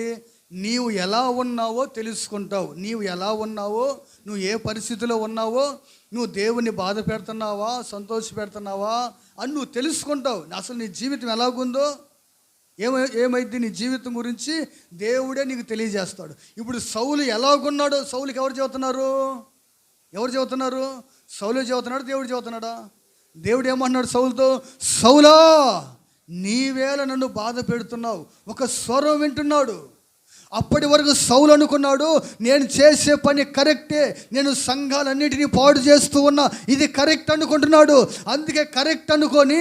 నీవు ఎలా ఉన్నావో తెలుసుకుంటావు. నీవు ఎలా ఉన్నావో, నువ్వు ఏ పరిస్థితిలో ఉన్నావో, నువ్వు దేవుని బాధ పెడుతున్నావా, సంతోష పెడుతున్నావా అని నువ్వు తెలుసుకుంటావు. అసలు నీ జీవితం ఎలాగుందో, ఏమైంది నీ జీవితం గురించి దేవుడే నీకు తెలియజేస్తాడు. ఇప్పుడు సౌలు ఎలాగున్నాడో సౌలుకి ఎవరు చెబుతున్నారు? సౌలు చెబుతున్నాడు, దేవుడు చెబుతున్నాడా? దేవుడు ఏమన్నాడు సౌలుతో? సౌలా నీవేళ నన్ను బాధ పెడుతున్నావు. ఒక స్వరం వింటున్నాడు. అప్పటి వరకు సౌలు అనుకున్నాడు నేను చేసే పని కరెక్టే, నేను సంఘాలన్నిటినీ పాడు చేస్తూ ఉన్నా, ఇది కరెక్ట్ అనుకుంటున్నాడు. అందుకే కరెక్ట్ అనుకొని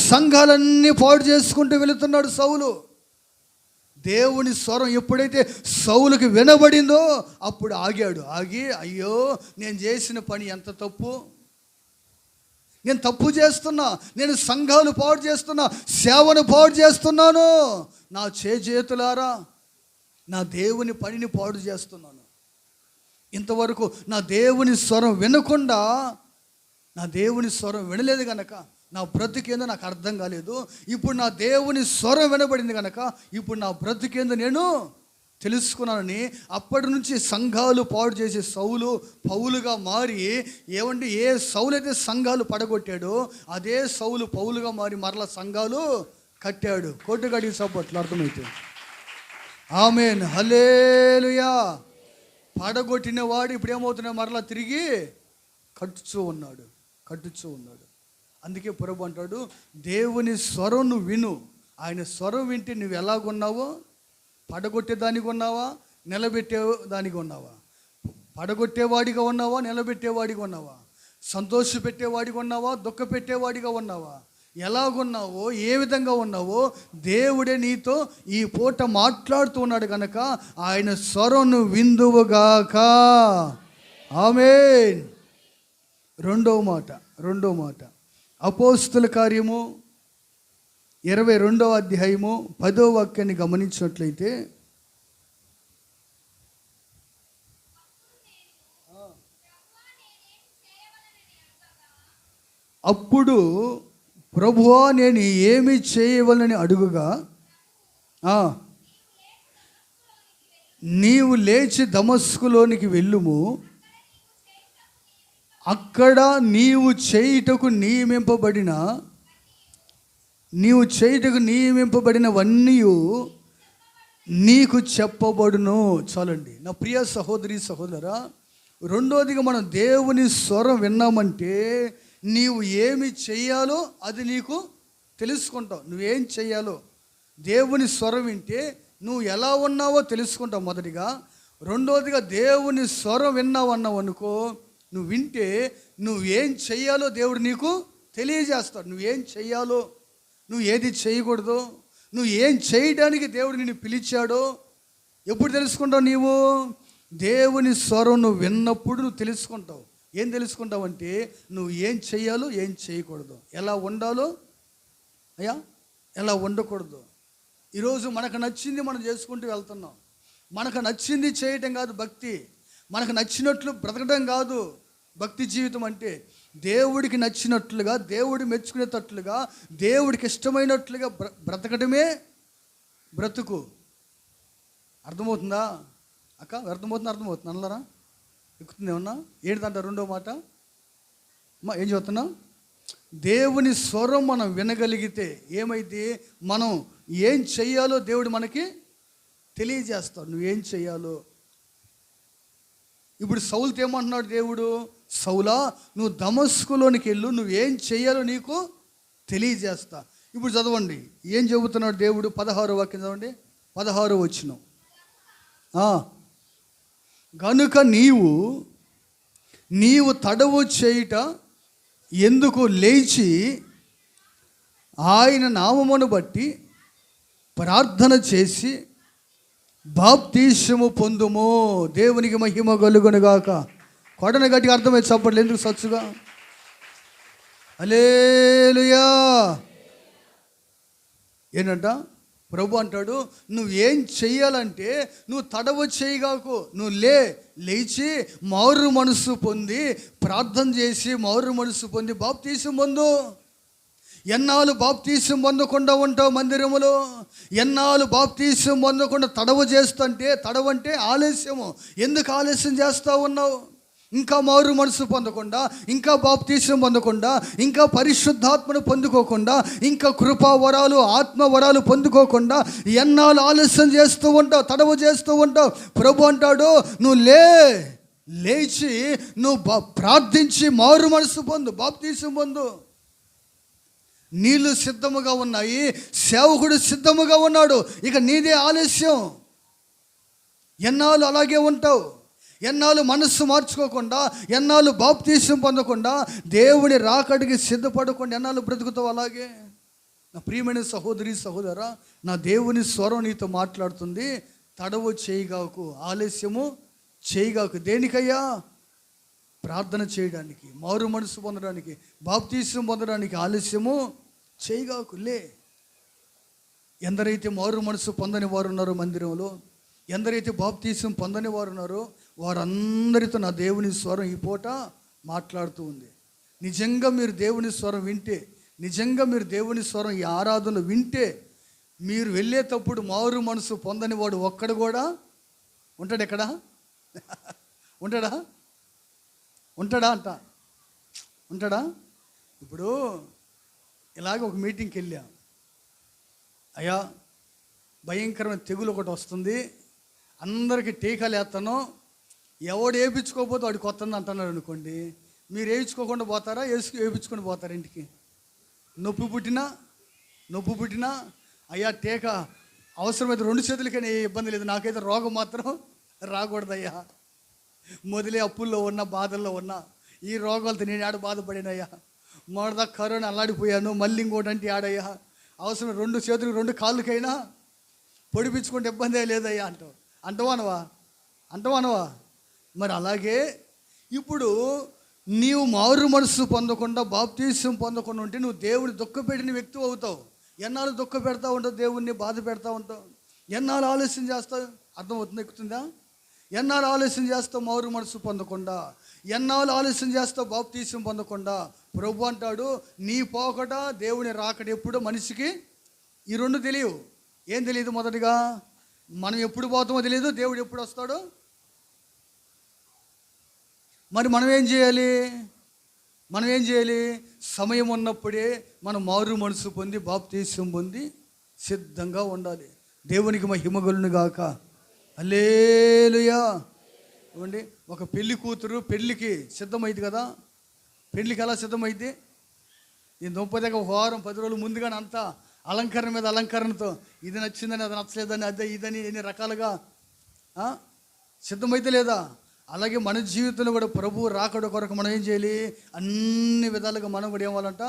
సంఘాలన్నీ పాడు చేసుకుంటూ వెళుతున్నాడు సౌలు. దేవుని స్వరం ఎప్పుడైతే సౌలుకి వినబడిందో అప్పుడు ఆగాడు. అయ్యో నేను చేసిన పని ఎంత తప్పు, నేను తప్పు చేస్తున్నా, నేను సంఘాలు పాడు చేస్తున్నా, సేవను పాడు చేస్తున్నాను, నా చేతులారా నా దేవుని పనిని పాడు చేస్తున్నాను. ఇంతవరకు నా దేవుని స్వరం వినకుండా, నా దేవుని స్వరం వినలేదు కనుక నా బ్రతికేందో నాకు అర్థం కాలేదు. ఇప్పుడు నా దేవుని స్వరం వినబడింది కనుక ఇప్పుడు నా బ్రతికేందో నేను తెలుసుకున్నానని అప్పటి నుంచి సంఘాలు పాడు చేసే సౌలు పౌలుగా మారి, ఏ సౌలు అయితే సంఘాలు పడగొట్టాడో అదే సౌలు పౌలుగా మారి మరలా సంఘాలు కట్టాడు. కొట్టుగడికి సపోర్ట్లు అర్థమైతే ఆమేన్. హల్లెలూయా. పడగొట్టిన వాడు ఇప్పుడు ఏమవుతున్నాడు? మరలా తిరిగి కట్టుచూ ఉన్నాడు. అందుకే ప్రభు అంటాడు దేవుని స్వరం నువ్వు విను. ఆయన స్వరం వింటే నువ్వు ఎలాగున్నావో, పడగొట్టేదానికి ఉన్నావా, నిలబెట్టేదానికి ఉన్నావా? పడగొట్టేవాడిగా ఉన్నావా, నిలబెట్టేవాడిగా ఉన్నావా? సంతోష పెట్టేవాడిగా ఉన్నావా, దుఃఖ పెట్టేవాడిగా ఉన్నావా? ఎలాగున్నావో, ఏ విధంగా ఉన్నావో దేవుడే నీతో ఈ పూట మాట్లాడుతూ ఉన్నాడు కనుక ఆయన స్వరం నువ్వు విందువుగాక. ఆమేన్. రెండో మాట అపోస్తుల కార్యము 22వ అధ్యాయము 10వ వాక్యాన్ని గమనించినట్లయితే, అప్పుడు ప్రభువా నేను ఏమి చేయవలని అడుగుగా, నీవు లేచి దమస్కులోనికి వెళ్ళుము, అక్కడ నీవు చేయుటకు నియమింపబడినవన్నీ నీకు చెప్పబడును. చాలండి నా ప్రియ సహోదరి సహోదరా. రెండోదిగా మనం దేవుని స్వరం విన్నామంటే నీవు ఏమి చెయ్యాలో అది నీకు తెలుసుకుంటావు. నువ్వేం చెయ్యాలో దేవుని స్వరం వింటే నువ్వు ఎలా ఉన్నావో తెలుసుకుంటావు మొదటిగా. రెండోదిగా దేవుని స్వరం విన్నావు అనుకో, నువ్వు వింటే నువ్వేం చెయ్యాలో దేవుడు నీకు తెలియజేస్తాడు. నువ్వేం చెయ్యాలో, నువ్వు ఏది చేయకూడదో, నువ్వు ఏం చేయడానికి దేవుడు నిన్ను పిలిచాడో ఎప్పుడు తెలుసుకుంటావు? నీవు దేవుని స్వరం నువ్వు విన్నప్పుడు నువ్వు తెలుసుకుంటావు. ఏం తెలుసుకుంటావంటే నువ్వు ఏం చెయ్యాలో, ఏం చేయకూడదు, ఎలా ఉండాలో, ఎలా ఉండకూడదు. ఈరోజు మనకు నచ్చింది మనం చేసుకుంటూ వెళ్తున్నాం. మనకు నచ్చింది చేయటం కాదు భక్తి, మనకు నచ్చినట్లు బ్రతకడం కాదు భక్తి జీవితం అంటే. దేవుడికి నచ్చినట్లుగా, దేవుడు మెచ్చుకునేటట్లుగా, దేవుడికి ఇష్టమైనట్లుగా బ్రతకడమే బ్రతుకు. అర్థమవుతుందా అక్క? అర్థమవుతుంది అన్నరా? ఎక్కుతుంది ఏమన్నా? ఏంటంట రెండో మాట అమ్మా, ఏం చెప్తున్నా? దేవుని స్వరం మనం వినగలిగితే ఏమైంది? మనం ఏం చెయ్యాలో దేవుడు మనకి తెలియజేస్తాడు. నువ్వేం చెయ్యాలో. ఇప్పుడు సౌలుతో ఏమంటున్నాడు దేవుడు? సౌలా, నువ్వు దమస్కులోనికి వెళ్ళు, నువ్వేం చెయ్యాలో నీకు తెలియజేస్తా. ఇప్పుడు చదవండి ఏం చెబుతున్నాడు దేవుడు. 16వ వాక్యం చదవండి. 16వ వచనం. గనుక నీవు తడవు చేయుట ఎందుకు, లేచి ఆయన నామమును బట్టి ప్రార్థన చేసి బాప్తీసము పొందుము. దేవునికి మహిమ కలుగునుగాక. కొడన గట్టిగా అర్థమై చప్పట్లు ఎందుకు సచ్చుగా? హల్లెలూయా. ఏంటంట ప్రభు అంటాడు, నువ్వేం చెయ్యాలంటే నువ్వు తడవ చేయగాకు, నువ్వు లేచి మారు మనసు పొంది ప్రార్థన చేసి మారు మనసు పొంది బాప్తీసం పొందు. ఎన్నాళ్ళు బాప్తీసం పొందకుండా ఉంటావు మందిరములో? ఎన్నాళ్ళు బాప్తీసం పొందకుండా తడవంటే ఆలస్యము. ఎందుకు ఆలస్యం చేస్తూ ఉన్నావు? ఇంకా మారు మనసు పొందకుండా, ఇంకా బాప్తీసం పొందకుండా, ఇంకా పరిశుద్ధాత్మను పొందుకోకుండా, ఇంకా కృపా వరాలు, ఆత్మ వరాలు పొందుకోకుండా ఎన్నాళ్ళు ఆలస్యం చేస్తూ ఉంటావు, తడవ చేస్తూ ఉంటావు. ప్రభు అంటాడు, నువ్వు లేచి నువ్వు ప్రార్థించి మారు మనసు పొందు, బాప్తీసం పొందు. నీళ్ళు సిద్ధముగా ఉన్నాయి, సేవకుడు సిద్ధముగా ఉన్నాడు. ఇక నీదే ఆలస్యం. ఎన్నాళ్ళు అలాగే ఉంటావు? ఎన్నాళ్ళు మనస్సు మార్చుకోకుండా, ఎన్నాళ్ళు బాప్తీసం పొందకుండా, దేవుని రాకడికి సిద్ధపడకుండా ఎన్నాళ్ళు బ్రతుకుతావు అలాగే? నా ప్రియమైన సహోదరి సహోదరా, నా దేవుని స్వరం నీతో మాట్లాడుతుంది. తడవు చేయగాకు, ఆలస్యము చేయగాకు. దేనికయ్యా? ప్రార్థన చేయడానికి, మారు మనసు పొందడానికి, బాప్తీసం పొందడానికి ఆలస్యము చేయగాకు. ఎందరైతే మారు మనసు పొందని వారు ఉన్నారో మందిరంలో, ఎందరైతే బాప్తీసం పొందని వారు ఉన్నారో వారందరితో నా దేవుని స్వరం ఈ పూట మాట్లాడుతూ ఉంది. నిజంగా మీరు దేవుని స్వరం వింటే, నిజంగా మీరు దేవుని స్వరం ఈ ఆరాధనలు వింటే, మీరు వెళ్ళేటప్పుడు మారు మనసు పొందని వాడు ఒక్కడు కూడా ఉంటాడు. ఎక్కడ ఉంటాడా? ఇప్పుడు ఇలాగ ఒక మీటింగ్కి వెళ్ళా. అయ్యా, భయంకరమైన తెగులు ఒకటి వస్తుంది, అందరికీ టీకాలు వేస్తాను, ఎవడు వేయించుకోకపోతే వాడికి వస్తుంది అంటున్నాడు అనుకోండి. మీరు వేయించుకోకుండా పోతారా? వేయించుకొని పోతారా ఇంటికి? నొప్పి పుట్టినా అయ్యా టీకా అవసరమైతే 2 చేతులకైనా ఏ ఇబ్బంది లేదు, నాకైతే రోగం మాత్రం రాకూడదయ్యా. మొదలే అప్పుల్లో ఉన్నా, బాధల్లో ఉన్నా, ఈ రోగాలతో నేను ఆడ బాధపడినయ్యా. మొదట కరోనా అల్లాడిపోయాను, మళ్ళీ ఇంకోటి అంటే ఆడయ్యా. అవసరం 2 చేతులకు 2 కాళ్ళకైనా పొడిపించుకుంటే ఇబ్బంది లేదయ్యా అంటవానవా? మరి అలాగే ఇప్పుడు నీవు మారు మనసు పొందకుండా, బాప్తీసం పొందకుండా ఉంటే నువ్వు దేవుని దుఃఖపెట్టిన వ్యక్తి అవుతావు. ఎన్నాళ్ళు దుఃఖ పెడతా ఉంటావు, దేవుణ్ణి బాధ పెడతా ఉంటావు. ఎన్నాళ్ళు ఆలస్యం చేస్తావు? అర్థమవుతుంది? ఎక్కుతుందా? ఎన్నాళ్ళు ఆలస్యం చేస్తావు మారు మనసు పొందకుండా? ఎన్నాళ్ళు ఆలస్యం చేస్తావు బాప్తీసం పొందకుండా? ప్రభు అంటాడు, నీ పోకట దేవుని రాకడ ఎప్పుడో మనిషికి ఈ 2 తెలియవు. ఏం తెలియదు? మొదటిగా మనం ఎప్పుడు పోతామో తెలియదు, దేవుడు ఎప్పుడు వస్తాడో. మరి మనం ఏం చేయాలి? సమయం ఉన్నప్పుడే మనం మారు మనసు పొంది బాప్తీసం పొంది సిద్ధంగా ఉండాలి. దేవునికి మహిమ కలుగును గాక. హల్లెలూయా. ఇవ్వండి, ఒక పెళ్లి కూతురు పెళ్ళికి సిద్ధమైంది కదా. పెళ్ళికి ఎలా సిద్ధమైంది? ఈ దుంపదగ్గ ఒక వారం 10 రోజులు ముందుగానే అంతా అలంకరణ మీద అలంకరణతో, ఇది నచ్చిందని, అది నచ్చలేదని, అదే ఇదని ఎన్ని రకాలుగా సిద్ధమైతే లేదా? అలాగే మన జీవితంలో కూడా ప్రభు రాకడ కొరకు మనం ఏం చేయాలి? అన్ని విధాలుగా మనం కూడా ఏమవ్వాలంట?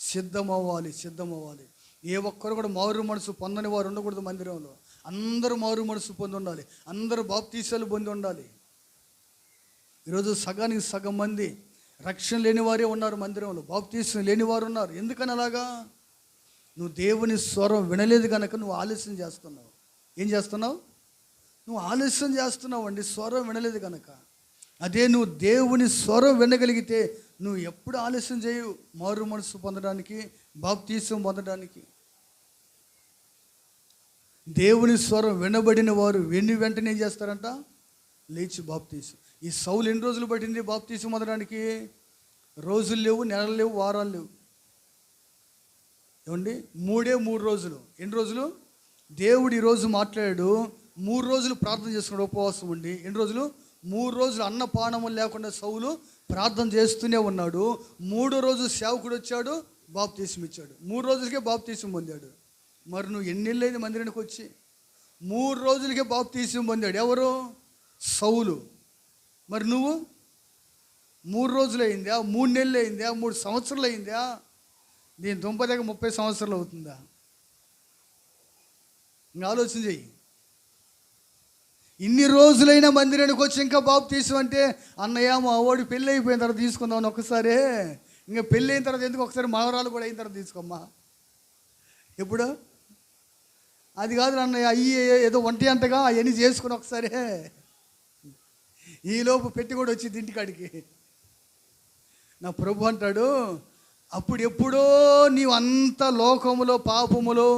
సిద్ధమవ్వాలి. ఏ ఒక్కరు కూడా మారు మనసు పొందని వారు ఉండకూడదు మందిరంలో. అందరూ మారు మనసు పొంది ఉండాలి, అందరూ బాప్తీసాలు పొంది ఉండాలి. ఈరోజు సగానికి సగం మంది రక్షణ లేని వారే ఉన్నారు మందిరంలో, బాప్తీసం లేని వారు ఉన్నారు. ఎందుకని అలాగా? నువ్వు దేవుని స్వరం వినలేదు కనుక నువ్వు ఆలస్యం చేస్తున్నావు. ఏం చేస్తున్నావు? నువ్వు ఆలస్యం చేస్తున్నావు అండి, స్వరం వినలేదు కనుక. అదే నువ్వు దేవుని స్వరం వినగలిగితే నువ్వు ఎప్పుడు ఆలస్యం చేయవు మారు మనసు పొందడానికి, బాప్తీసం పొందడానికి. దేవుని స్వరం వినబడిన వారు వెంటనే ఏం చేస్తారంట? లేచి బాప్తీసం. ఈ సౌలు ఎన్ని రోజులు పట్టింది బాప్తీసం పొందడానికి? రోజులు లేవు, నెలలు లేవు, వారాలు లేవు. ఏమండి? 3 రోజులు. ఎన్ని రోజులు? దేవుడు ఈరోజు మాట్లాడాడు. 3 రోజులు ప్రార్థన చేసుకున్నాడు ఉపవాసం ఉండి. ఎన్ని రోజులు? 3 రోజులు అన్నపానము లేకుండా సౌలు ప్రార్థన చేస్తూనే ఉన్నాడు. 3వ రోజు సేవకుడు వచ్చాడు, బాప్తీసం ఇచ్చాడు. 3 రోజులకే బాప్తీసం పొందాడు. మరి నువ్వు ఎన్నేళ్ళైంది మందిరానికి వచ్చి? 3 రోజులకే బాప్తీసం పొందాడు. ఎవరు? సౌలు. మరి నువ్వు 3 రోజులు అయిందా? 3 నెలలు అయిందా? 3 సంవత్సరాలు అయిందా? దీని దుంపదగ్గ 30 సంవత్సరాలు అవుతుందా? ఇంకా ఆలోచన చెయ్యి. ఇన్ని రోజులైనా మందిరానికి వచ్చి ఇంకా బాప్తీసం అంటే, అన్నయ్య మా వాడు పెళ్ళి అయిపోయిన తర్వాత తీసుకుందామని ఒక్కసారే. ఇంకా పెళ్ళి అయిన తర్వాత ఎందుకు? ఒకసారి మనవరాలు కూడా అయిన తర్వాత తీసుకోమ్మా. ఎప్పుడు? అది కాదు అన్నయ్య, అయ్యి ఏదో ఒంటి అంటగా అవన్నీ చేసుకుని ఒకసారే. ఈలోపు పెట్టి కూడా వచ్చింది ఇంటికాడికి. నా ప్రభు అంటాడు, అప్పుడు ఎప్పుడో నీవు అంత లోకములో పాపములో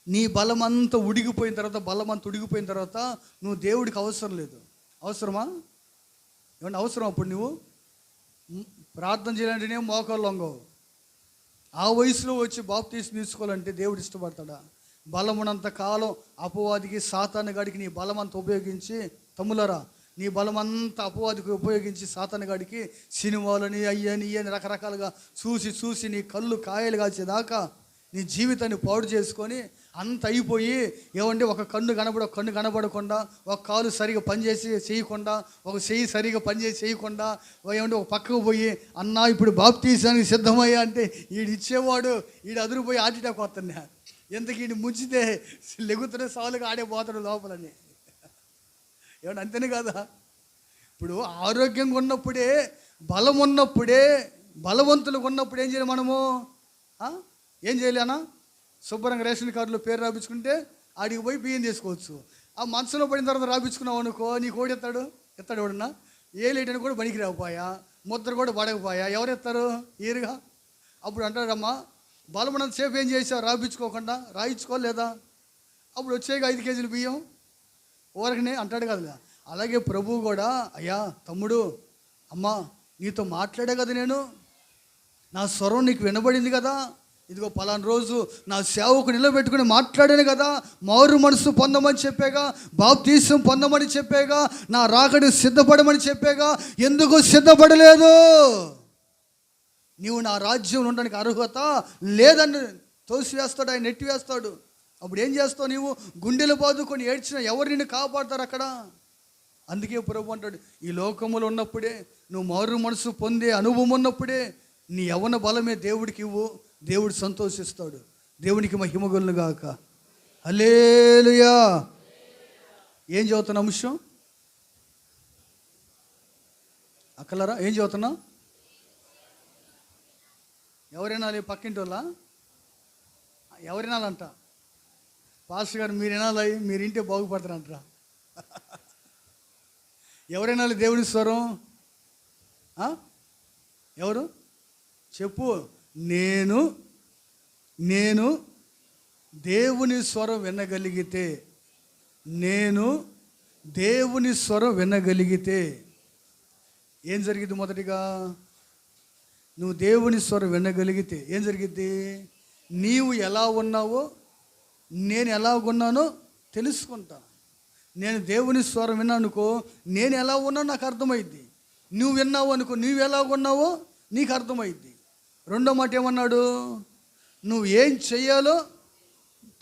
నీ బలమంతా ఉడిగిపోయిన తర్వాత, బలమంతా ఉడిగిపోయిన తర్వాత నువ్వు దేవుడికి అవసరం లేదు. అవసరమా? ఏమన్నా అవసరం? అప్పుడు నువ్వు ప్రార్థన చేయాలంటేనే మోకాళ్ళు లొంగవు. ఆ వయసులో వచ్చి బాప్తీసం తీసుకోవాలంటే దేవుడు ఇష్టపడతాడా? బలమునంత కాలం అపవాదికి, సాతాను గాడికి నీ బలమంతా ఉపయోగించి, తమ్ములరా, నీ బలమంతా అపవాదికి ఉపయోగించి సాతాను గాడికి సినిమాలని అయ్యని ఇయ్యని రకరకాలుగా చూసి నీ కళ్ళు కాయలు కాల్చేదాకా నీ జీవితాన్ని పాడు చేసుకొని అంత అయిపోయి, ఏమంటే ఒక కన్ను కనబడకుండా, ఒక కాలు సరిగా పనిచేసి చేయకుండా, ఒక చెయ్యి సరిగా పనిచేసి చేయకుండా, ఏమంటే ఒక పక్కకు పోయి, అన్నా ఇప్పుడు బాప్తీసానికి సిద్ధమయ్యా అంటే ఈడు ఇచ్చేవాడు, ఈడు అదురుపోయి ఆటిటాకు వస్తున్నా, ఎందుకు ఈడు ముంచితే లెగుతున్న సాలుగా ఆడే పోతాడు లోపలని. ఏమన్నా అంతేనే కదా? ఇప్పుడు ఆరోగ్యంగా ఉన్నప్పుడే, బలం ఉన్నప్పుడే, బలవంతులుగా ఉన్నప్పుడు ఏం చేయాలి మనము? ఏం చేయలేనా? శుభ్రంగా రేషన్ కార్డులో పేరు రాపించుకుంటే ఆడికి పోయి బియ్యం తీసుకోవచ్చు. ఆ మనసులో పడిన తర్వాత రాపించుకున్నావు అనుకో, నీకు ఓడి ఎత్తాడు ఎవడన్నా? ఏ లేటని కూడా బనికి రాకపోయా, ముద్ర కూడా పడకపోయా, ఎవరు ఎత్తారు? ఈరుగా. అప్పుడు అంటాడమ్మా, బలమనంత సేపు ఏం చేసావు? రాయించుకోకుండా. రాయించుకోలేదా? అప్పుడు వచ్చేగా 5 కేజీలు బియ్యం ఊరకనే అంటాడు కదా. అలాగే ప్రభువు కూడా, అయ్యా తమ్ముడు, అమ్మా నీతో మాట్లాడే కదా నేను, నా స్వరం నీకు వినబడింది కదా, ఇదిగో పలానా రోజు నా సేవకు నిలబెట్టుకుని మాట్లాడాను కదా, మారు మనసు పొందమని చెప్పాగా, బాప్తీసం పొందమని చెప్పాగా, నా రాకడి సిద్ధపడమని చెప్పాగా, ఎందుకు సిద్ధపడలేదు? నీవు నా రాజ్యంలో ఉండడానికి అర్హత లేదని తోసివేస్తాడు, ఆయన నెట్టివేస్తాడు. అప్పుడు ఏం చేస్తావు? నీవు గుండెలు బాదుకొని ఏడ్చిన ఎవరు నిన్ను కాపాడతారు అక్కడ? అందుకే ప్రభు అంటాడు, ఈ లోకములో ఉన్నప్పుడే, నువ్వు మారు మనసు పొందే అనుభవం ఉన్నప్పుడే నీ యవ్వన బలమే దేవుడికి ఇవ్వు, దేవుడు సంతోషిస్తాడు. దేవునికి మహిమ కలుగును గాక. హల్లెలూయా. ఏం చదువుతున్నా అంశం? అక్కలరా ఏం చదువుతున్నా? ఎవరైనా పక్కింటి వాళ్ళ ఎవరినాలంట? పాస్టర్ గారు మీరు వినాలి, మీరు ఇంటే బాగుపడతారంటారా? ఎవరైనా దేవుని స్వరం? ఎవరు చెప్పు? నేను దేవుని స్వరం వినగలిగితే, నేను దేవుని స్వరం వినగలిగితే ఏం జరిగింది? మొదటిగా నువ్వు దేవుని స్వరం వినగలిగితే ఏం జరిగిద్ది? నీవు ఎలా ఉన్నావో నేను ఎలా ఉన్నానో తెలుసుకుంటా. నేను దేవుని స్వరం విన్నానుకో, నేను ఎలా ఉన్నానో నాకు అర్థమైద్ది. నువ్వు విన్నావు అనుకో, నువ్వు ఎలా ఉన్నావో నీకు అర్థమైద్ది. రెండో మాట ఏమన్నాడు? నువ్వు ఏం చెయ్యాలో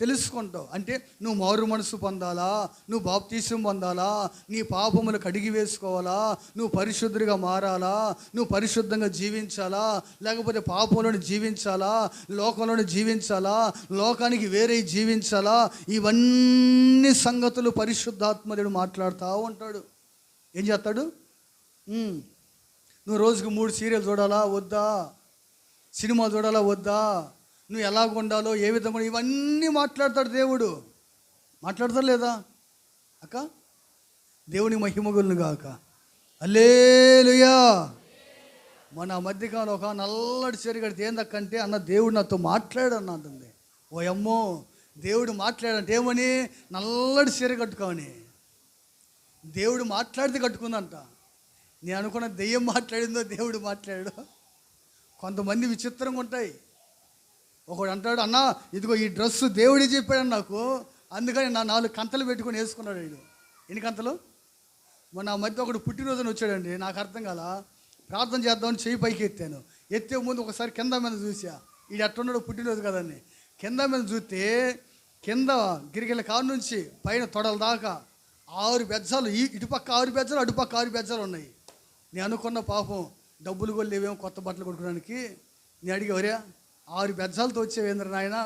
తెలుసుకుంటావు. అంటే నువ్వు మారు మనసు పొందాలా, నువ్వు బాప్తీసం పొందాలా, నీ పాపములు కడిగి వేసుకోవాలా, నువ్వు పరిశుద్ధుడిగా మారాలా, నువ్వు పరిశుద్ధంగా జీవించాలా, లేకపోతే పాపంలోని జీవించాలా, లోకంలోని జీవించాలా, లోకానికి వేరే జీవించాలా, ఇవన్నీ సంగతులు పరిశుద్ధాత్మదేవుడు మాట్లాడుతూ ఉంటాడు. ఏం చేస్తాడు? నువ్వు రోజుకు 3 సీరియల్ చూడాలా వద్దా, సినిమా చూడాలా వద్దా, నువ్వు ఎలాగ ఉండాలో, ఏ విధంగా, ఇవన్నీ మాట్లాడతాడు దేవుడు. మాట్లాడతాడు లేదా అక్క? దేవుని మహిమ కలుగును గాక. హల్లెలూయా. మన మధ్యకాలంలో ఒక నల్లటి చీర కడితే ఏందక్కంటే, అన్న దేవుడు నాతో మాట్లాడన్న అంటుంది. ఓ అమ్మో, దేవుడు మాట్లాడంటే ఏమని? నల్లటి చీర కట్టుకోమని. దేవుడు మాట్లాడితే కట్టుకుందంట. నేను అనుకున్న దెయ్యం మాట్లాడిందో దేవుడు మాట్లాడాడు. కొంతమంది విచిత్రంగా ఉంటాయి. ఒకడు అంటాడు, అన్న ఇదిగో ఈ డ్రెస్సు దేవుడే చెప్పాడు నాకు, అందుకని నా 4 కంతలు పెట్టుకొని వేసుకున్నాడు. వీడు ఎన్ని కంతలు? మొన్న ఆ మధ్య ఒకడు పుట్టినరోజున వచ్చాడండి. నాకు అర్థం కాల. ప్రార్థన చేద్దామని చెయ్యి పైకి ఎత్తాను. ఎత్తే ముందు ఒకసారి కింద మీద చూసా, వీడు ఎట్టున్నాడు పుట్టినరోజు కదని. కింద మీద చూస్తే కింద గిరిగిల కారు నుంచి పైన తొడల దాకా 6 బెజ్జాలు, ఇటుపక్క 6 బెజ్జాలు, అటుపక్క 6 బెజ్జాలు ఉన్నాయి. నేను అనుకున్న పాపం డబ్బులు కూడా లేవేమో కొత్త బట్టలు కొనుక్కోవడానికి. నేను అడిగేవరే 6 బెజ్జాలతో వచ్చేవేంద్ర నాయన,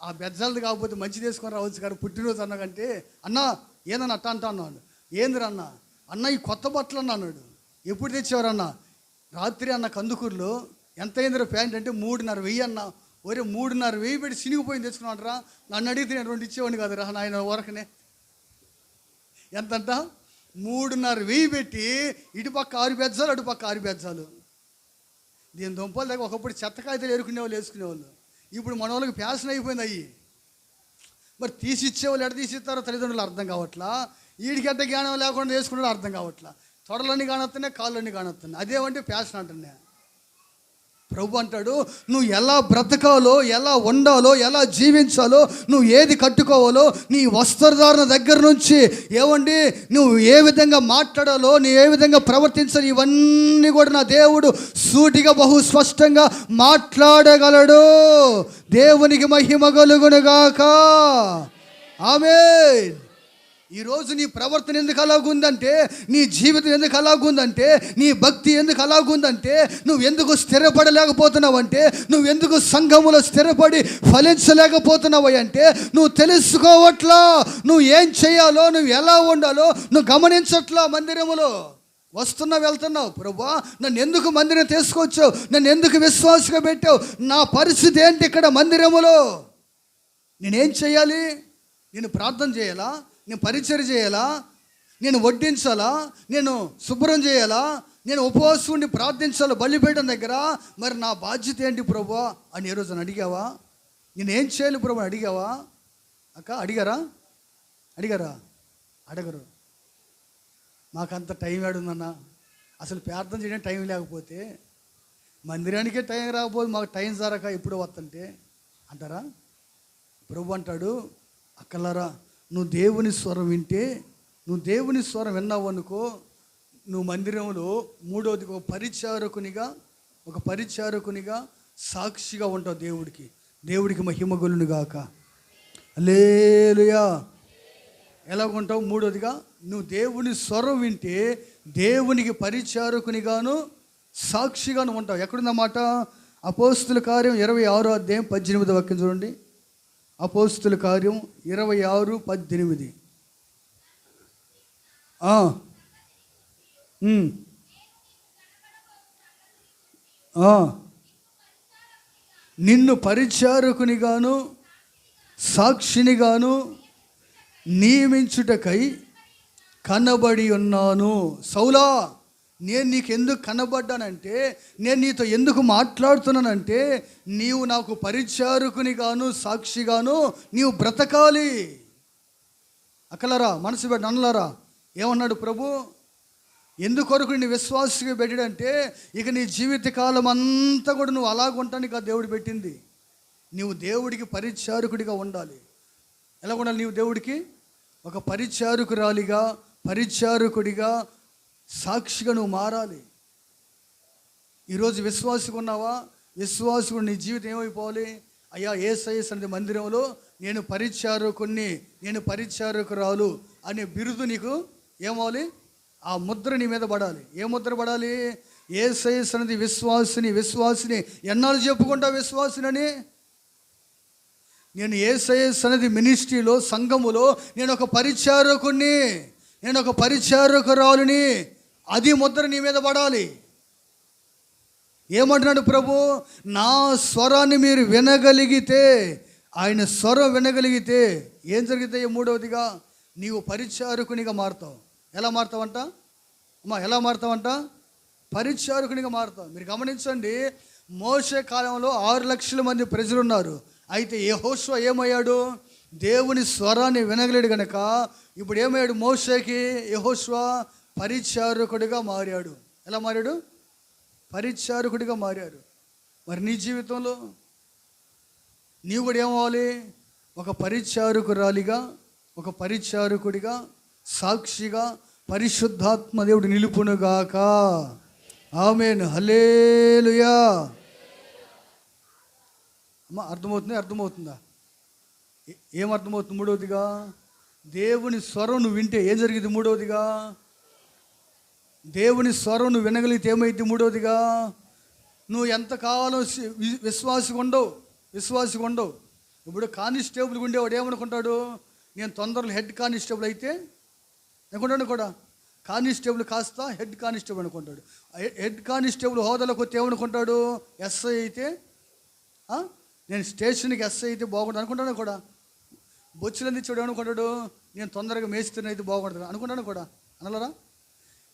ఆ బెజ్జాలది కాకపోతే మంచి తీసుకొని రావచ్చు కానీ పుట్టినరోజు అన్నకంటే, అన్న ఏందని అట్ట అంటా అన్నాడు. ఏందిరా అన్న ఈ కొత్త బట్టలు అన్న అన్నాడు. ఎప్పుడు తెచ్చేవారన్న? రాత్రి అన్న కందుకూరులో. ఎంత అయిందిరా ప్యాంట్ అంటే 3,500 అన్న. ఒరే 3,500 పెట్టి సినిగిపోయింది తెచ్చుకున్నాడరా. నన్ను అడిగితే నేను 2 ఇచ్చేవాడిని కదరా నాయన ఊరకనే. ఎంతంట? 3,500 పెట్టి ఇటుపక్క 6 బెజ్జాలు, అటుపక్క 6 బెజ్జాలు. దీని దుంపల దగ్గర ఒకప్పుడు చెత్త కాగితాలు ఏరుకునేవాళ్ళు, వేసుకునేవాళ్ళు. ఇప్పుడు మన వాళ్ళకి ఫ్యాషన్ అయిపోయింది అయ్యి. మరి తీసిచ్చేవాళ్ళు ఎడ తీసిస్తారో తల్లిదండ్రులు అర్థం కావట్లా. వీడికి ఎంత జ్ఞానం లేకుండా వేసుకున్నాడో అర్థం కావట్లా. తొడలన్నీ కానొస్తున్నాయి, కాళ్ళన్నీ కానొస్తున్నాయి. అదేమంటే ఫ్యాషన్ అంటున్నా. ప్రభు అంటాడు, నువ్వు ఎలా బ్రతకాలో, ఎలా ఉండాలో, ఎలా జీవించాలో, నువ్వు ఏది కట్టుకోవాలో, నీ వస్త్రధారణ దగ్గర నుంచి ఏమండి నువ్వు ఏ విధంగా మాట్లాడాలో, నీ ఏ విధంగా ప్రవర్తించాలి, ఇవన్నీ కూడా నా దేవుడు సూటిగా బహు స్పష్టంగా మాట్లాడగలడు. దేవునికి మహిమ కలుగునుగాక. ఆమేన్. ఈరోజు నీ ప్రవర్తన ఎందుకు అలాగుందంటే, నీ జీవితం ఎందుకు అలాగుందంటే, నీ భక్తి ఎందుకు అలాగుందంటే, నువ్వు ఎందుకు స్థిరపడలేకపోతున్నావు అంటే, నువ్వు ఎందుకు సంఘములో స్థిరపడి ఫలించలేకపోతున్నావు అంటే, నువ్వు తెలుసుకోవట్లా. నువ్వు ఏం చేయాలో, నువ్వు ఎలా ఉండాలో నువ్వు గమనించట్లా. మందిరములో వస్తున్నావు, వెళ్తున్నావు. ప్రభువా నన్ను ఎందుకు మందిరం తీసుకొచ్చావు, నన్ను ఎందుకు విశ్వాసగా పెట్టావు, నా పరిస్థితి ఏంటి ఇక్కడ మందిరములో? నేనేం చేయాలి? నేను ప్రార్థన చేయాలా? నేను పరిచర్య చేయాలా? నేను వడ్డించాలా? నేను శుభ్రం చేయాలా? నేను ఉపవాసం ఉండి ప్రార్థించాలా బలిపీఠం దగ్గర? మరి నా బాధ్యత ఏంటి ప్రభువా అని ఏ రోజున అడిగావా? నేను ఏం చేయాలి ప్రభు అని అడిగావా? అక్క అడిగారా? అడగరు. మాకంత టైం ఏడుందన్నా. అసలు ప్రార్థన చేయడానికి టైం లేకపోతే, మందిరానికే టైం రాకపోతే మాకు టైం జరక ఎప్పుడో వస్తుంటే అంటారా? ప్రభు అంటాడు, అక్కలారా నువ్వు దేవుని స్వరం వింటే, నువ్వు దేవుని స్వరం విన్నావు అనుకో, నువ్వు మందిరంలో 3వది ఒక పరిచారకునిగా సాక్షిగా ఉంటావు దేవుడికి. దేవుడికి మహిమ కలుగును గాక. హల్లెలూయా. ఎలాగుంటావు? 3వదిగా నువ్వు దేవుని స్వరం వింటే దేవునికి పరిచారకునిగాను సాక్షిగాను ఉంటావు. ఎక్కడుందన్నమాట? అపోస్తుల కార్యం 26వ అధ్యాయం 18వ వాక్యం చూడండి. అపోస్తుల కార్యం 26:18. నిన్ను పరిచారకునిగాను సాక్షినిగాను నియమించుటకై కనబడి ఉన్నాను. సౌలా, నేను నీకు ఎందుకు కనబడ్డానంటే, నేను నీతో ఎందుకు మాట్లాడుతున్నానంటే, నీవు నాకు పరిచారకునిగాను సాక్షిగాను నీవు బ్రతకాలి. అక్కలరా మనసు పెట్టి అన్నలారా, ఏమన్నాడు ప్రభు? ఎందుకొరకు నీ విశ్వాసగా పెట్టాడంటే, ఇక నీ జీవితకాలం అంతా కూడా నువ్వు అలాగుంటానికి ఆ దేవుడు పెట్టింది. నీవు దేవుడికి పరిచారకుడిగా ఉండాలి. ఎలా ఉండాలి? నీవు దేవుడికి ఒక పరిచారకురాలిగా, పరిచారకుడిగా, సాక్షిగా నువ్వు మారాలి. ఈరోజు విశ్వాసగా ఉన్నావా? విశ్వాసకుడు నీ జీవితం ఏమైపోవాలి? అయ్యా యేసయ్య సన్నిధి మందిరంలో నేను పరిచారకుణ్ణి, నేను పరిచారకురాలు అనే బిరుదు నీకు ఏమవ్వాలి? ఆ ముద్ర నీ మీద పడాలి. ఏ ముద్ర పడాలి? యేసయ్య సన్నిధి విశ్వాసిని. ఎన్నాళ్ళు చెప్పుకుంటా విశ్వాసినని? నేను యేసయ్య సన్నిధి మినిస్ట్రీలో, సంఘములో నేను ఒక పరిచారకుణ్ణి, నేను ఒక పరిచారకురాలుని. అది ముద్ర నీ మీద పడాలి. ఏమంటున్నాడు ప్రభు? నా స్వరాన్ని మీరు వినగలిగితే, ఆయన స్వరం వినగలిగితే ఏం జరిగితే? 3వదిగా నీవు పరిచారకునిగా మారుతావు. ఎలా మారుతావంట? అమ్మా ఎలా మారుతామంట? పరిచారకునిగా మారుతాం. మీరు గమనించండి, మోషే కాలంలో 6 లక్షల మంది ప్రజలు ఉన్నారు. అయితే యెహోషువ ఏమయ్యాడు? దేవుని స్వరాన్ని వినగలేడు గనక ఇప్పుడు ఏమయ్యాడు? మోషేకి యెహోషువ పరిచారకుడిగా మారాడు. ఎలా మారాడు? పరిచారకుడిగా మారాడు. మరి నీ జీవితంలో నీవు కూడా ఏమవ్వాలి? ఒక పరిచారకురాలిగా, ఒక పరిచారకుడిగా, సాక్షిగా పరిశుద్ధాత్మ దేవుడు నిలుపునుగాక. ఆమేన్, హల్లెలూయా. అమ్మ అర్థమవుతుందా? ఏం అర్థమవుతుంది? మూడవదిగా, దేవుని స్వరం నువ్వు వింటే ఏం జరిగింది? మూడవదిగా, దేవుని స్వరం నువ్వు వినగలిగితే ఏమైంది? మూడవదిగా, నువ్వు ఎంత కావాలో విశ్వాసిగా ఉండవు. ఇప్పుడు కానిస్టేబుల్ ఉండేవాడు ఏమనుకుంటాడు? నేను తొందరలో హెడ్ కానిస్టేబుల్ అయితే అనుకుంటాడు కూడా. కానిస్టేబుల్ కాస్త హెడ్ కానిస్టేబుల్ అనుకుంటాడు. హెడ్ కానిస్టేబుల్ హోదాలోకి వస్తే ఏమనుకుంటాడు? ఎస్ఐ అయితే నేను స్టేషన్కి ఎస్ఐ అయితే బాగుంటుంది అనుకుంటాను కూడా. బొచ్చులు అందించాడు ఏమనుకుంటాడు? నేను తొందరగా మేస్తున్న అయితే బాగుంటుంది అనుకుంటాను కూడా. అనలరా?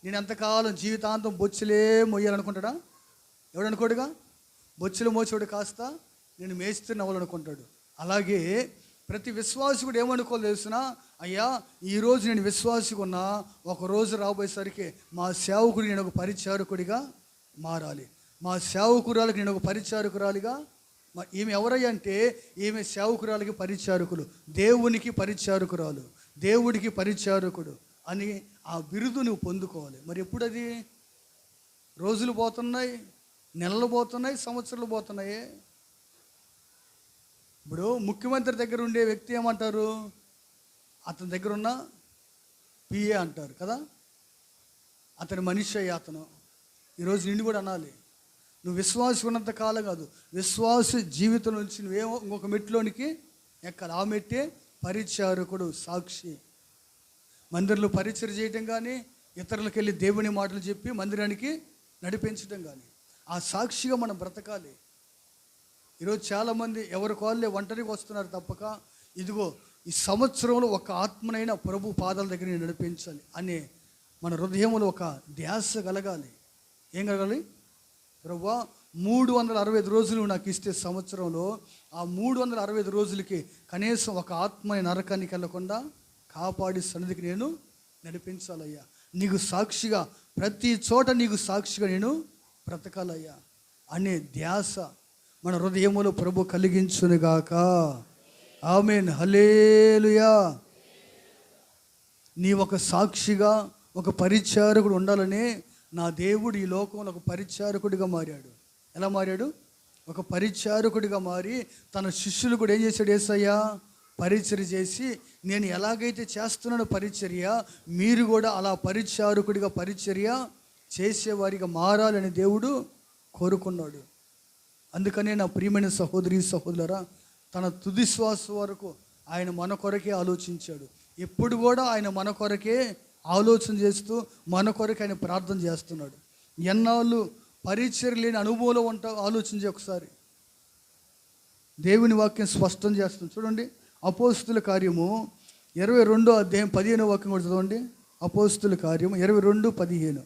నేను ఎంతకాలం జీవితాంతం బొచ్చులే మొయ్యాలనుకుంటాడా? ఎవడు అనుకోడుగా. బొచ్చులు మోచేవాడు కాస్త నేను మేస్తున్న అవ్వాలనుకుంటాడు. అలాగే ప్రతి విశ్వాసి కూడా ఏమనుకోవాలి తెలుసునా? అయ్యా ఈరోజు నేను విశ్వాసిగా ఉన్నా, ఒకరోజు రాబోయేసరికి మా సేవకుడికి నేను ఒక పరిచారకుడిగా మారాలి, మా సేవకురాలకి నేను ఒక పరిచారకురాలిగా. ఈమె ఎవరయ్యా అంటే ఈమె సేవకురాలకి పరిచారకులు, దేవునికి పరిచారకురాలు, దేవుడికి పరిచారకుడు అని ఆ బిరుదు నువ్వు పొందుకోవాలి. మరి ఎప్పుడు అది? రోజులు పోతున్నాయి, నెలలు పోతున్నాయి, సంవత్సరాలు పోతున్నాయి. ఇప్పుడు ముఖ్యమంత్రి దగ్గర ఉండే వ్యక్తి ఏమంటారు? అతని దగ్గర ఉన్న పిఏ అంటారు కదా. అతని మనిషి అయ్యి అతను. ఈరోజు నిన్ను కూడా అనాలి, నువ్వు విశ్వాసి ఉన్నంత కాలం కాదు, విశ్వాస జీవితం నుంచి నువ్వేమో ఇంకొక మెట్లోనికి ఎక్కాలి. ఆ మెట్టే పరిచారకుడు, సాక్షి. మందిరంలో పరిచయం చేయటం కానీ, ఇతరులకు వెళ్ళి దేవుని మాటలు చెప్పి మందిరానికి నడిపించడం కానీ, ఆ సాక్షిగా మనం బ్రతకాలి. ఈరోజు చాలామంది ఎవరికి వాళ్ళే ఒంటరికి వస్తున్నారు తప్పక, ఇదిగో ఈ సంవత్సరంలో ఒక ఆత్మనైనా ప్రభు పాదాల దగ్గర నేను నడిపించాలి అనే మన హృదయంలో ఒక ధ్యాస కలగాలి. ఏం కలగాలి? ప్రభువా 365 రోజులు నాకు ఇస్తే సంవత్సరంలో ఆ 365 రోజులకి కనీసం ఒక ఆత్మని నరకానికి వెళ్ళకుండా కాపాడి సన్నిధికి నేను నడిపించాలయ్యా. నీకు సాక్షిగా ప్రతి చోట నీకు సాక్షిగా నేను బ్రతకాలయ్యా అనే ధ్యాస మన హృదయములో ప్రభు కలిగించునుగాక. ఆమేన్, హల్లెలూయా. నీ ఒక సాక్షిగా, ఒక పరిచారకుడు ఉండాలని నా దేవుడు ఈ లోకంలో ఒక పరిచారకుడిగా మారాడు. ఎలా మారాడు? ఒక పరిచారకుడిగా మారి తన శిష్యులు కూడా ఏం చేశాడు? యేసయ్యా పరిచర్య చేసి, నేను ఎలాగైతే చేస్తున్నానో పరిచర్య, మీరు కూడా అలా పరిచారకుడిగా పరిచర్య చేసేవారిగా మారాలని దేవుడు కోరుకున్నాడు. అందుకనే నా ప్రియమైన సహోదరి సహోదరులారా, తన తుది శ్వాస వరకు ఆయన మన కొరకే ఆలోచించాడు. ఎప్పుడు కూడా ఆయన మన కొరకే ఆలోచన చేస్తూ మన కొరకు ఆయన ప్రార్థన చేస్తున్నాడు. ఎన్నాళ్ళు పరిచర్య లేని అనుభవంలో ఉంటావు ఆలోచించి ఒకసారి. దేవుని వాక్యం స్పష్టం చేస్తుంది చూడండి. అపోస్తుల కార్యము 22వ అధ్యాయం 15వ వాక్యం కూడా చదవండి. అపోస్తుల కార్యము 22:15.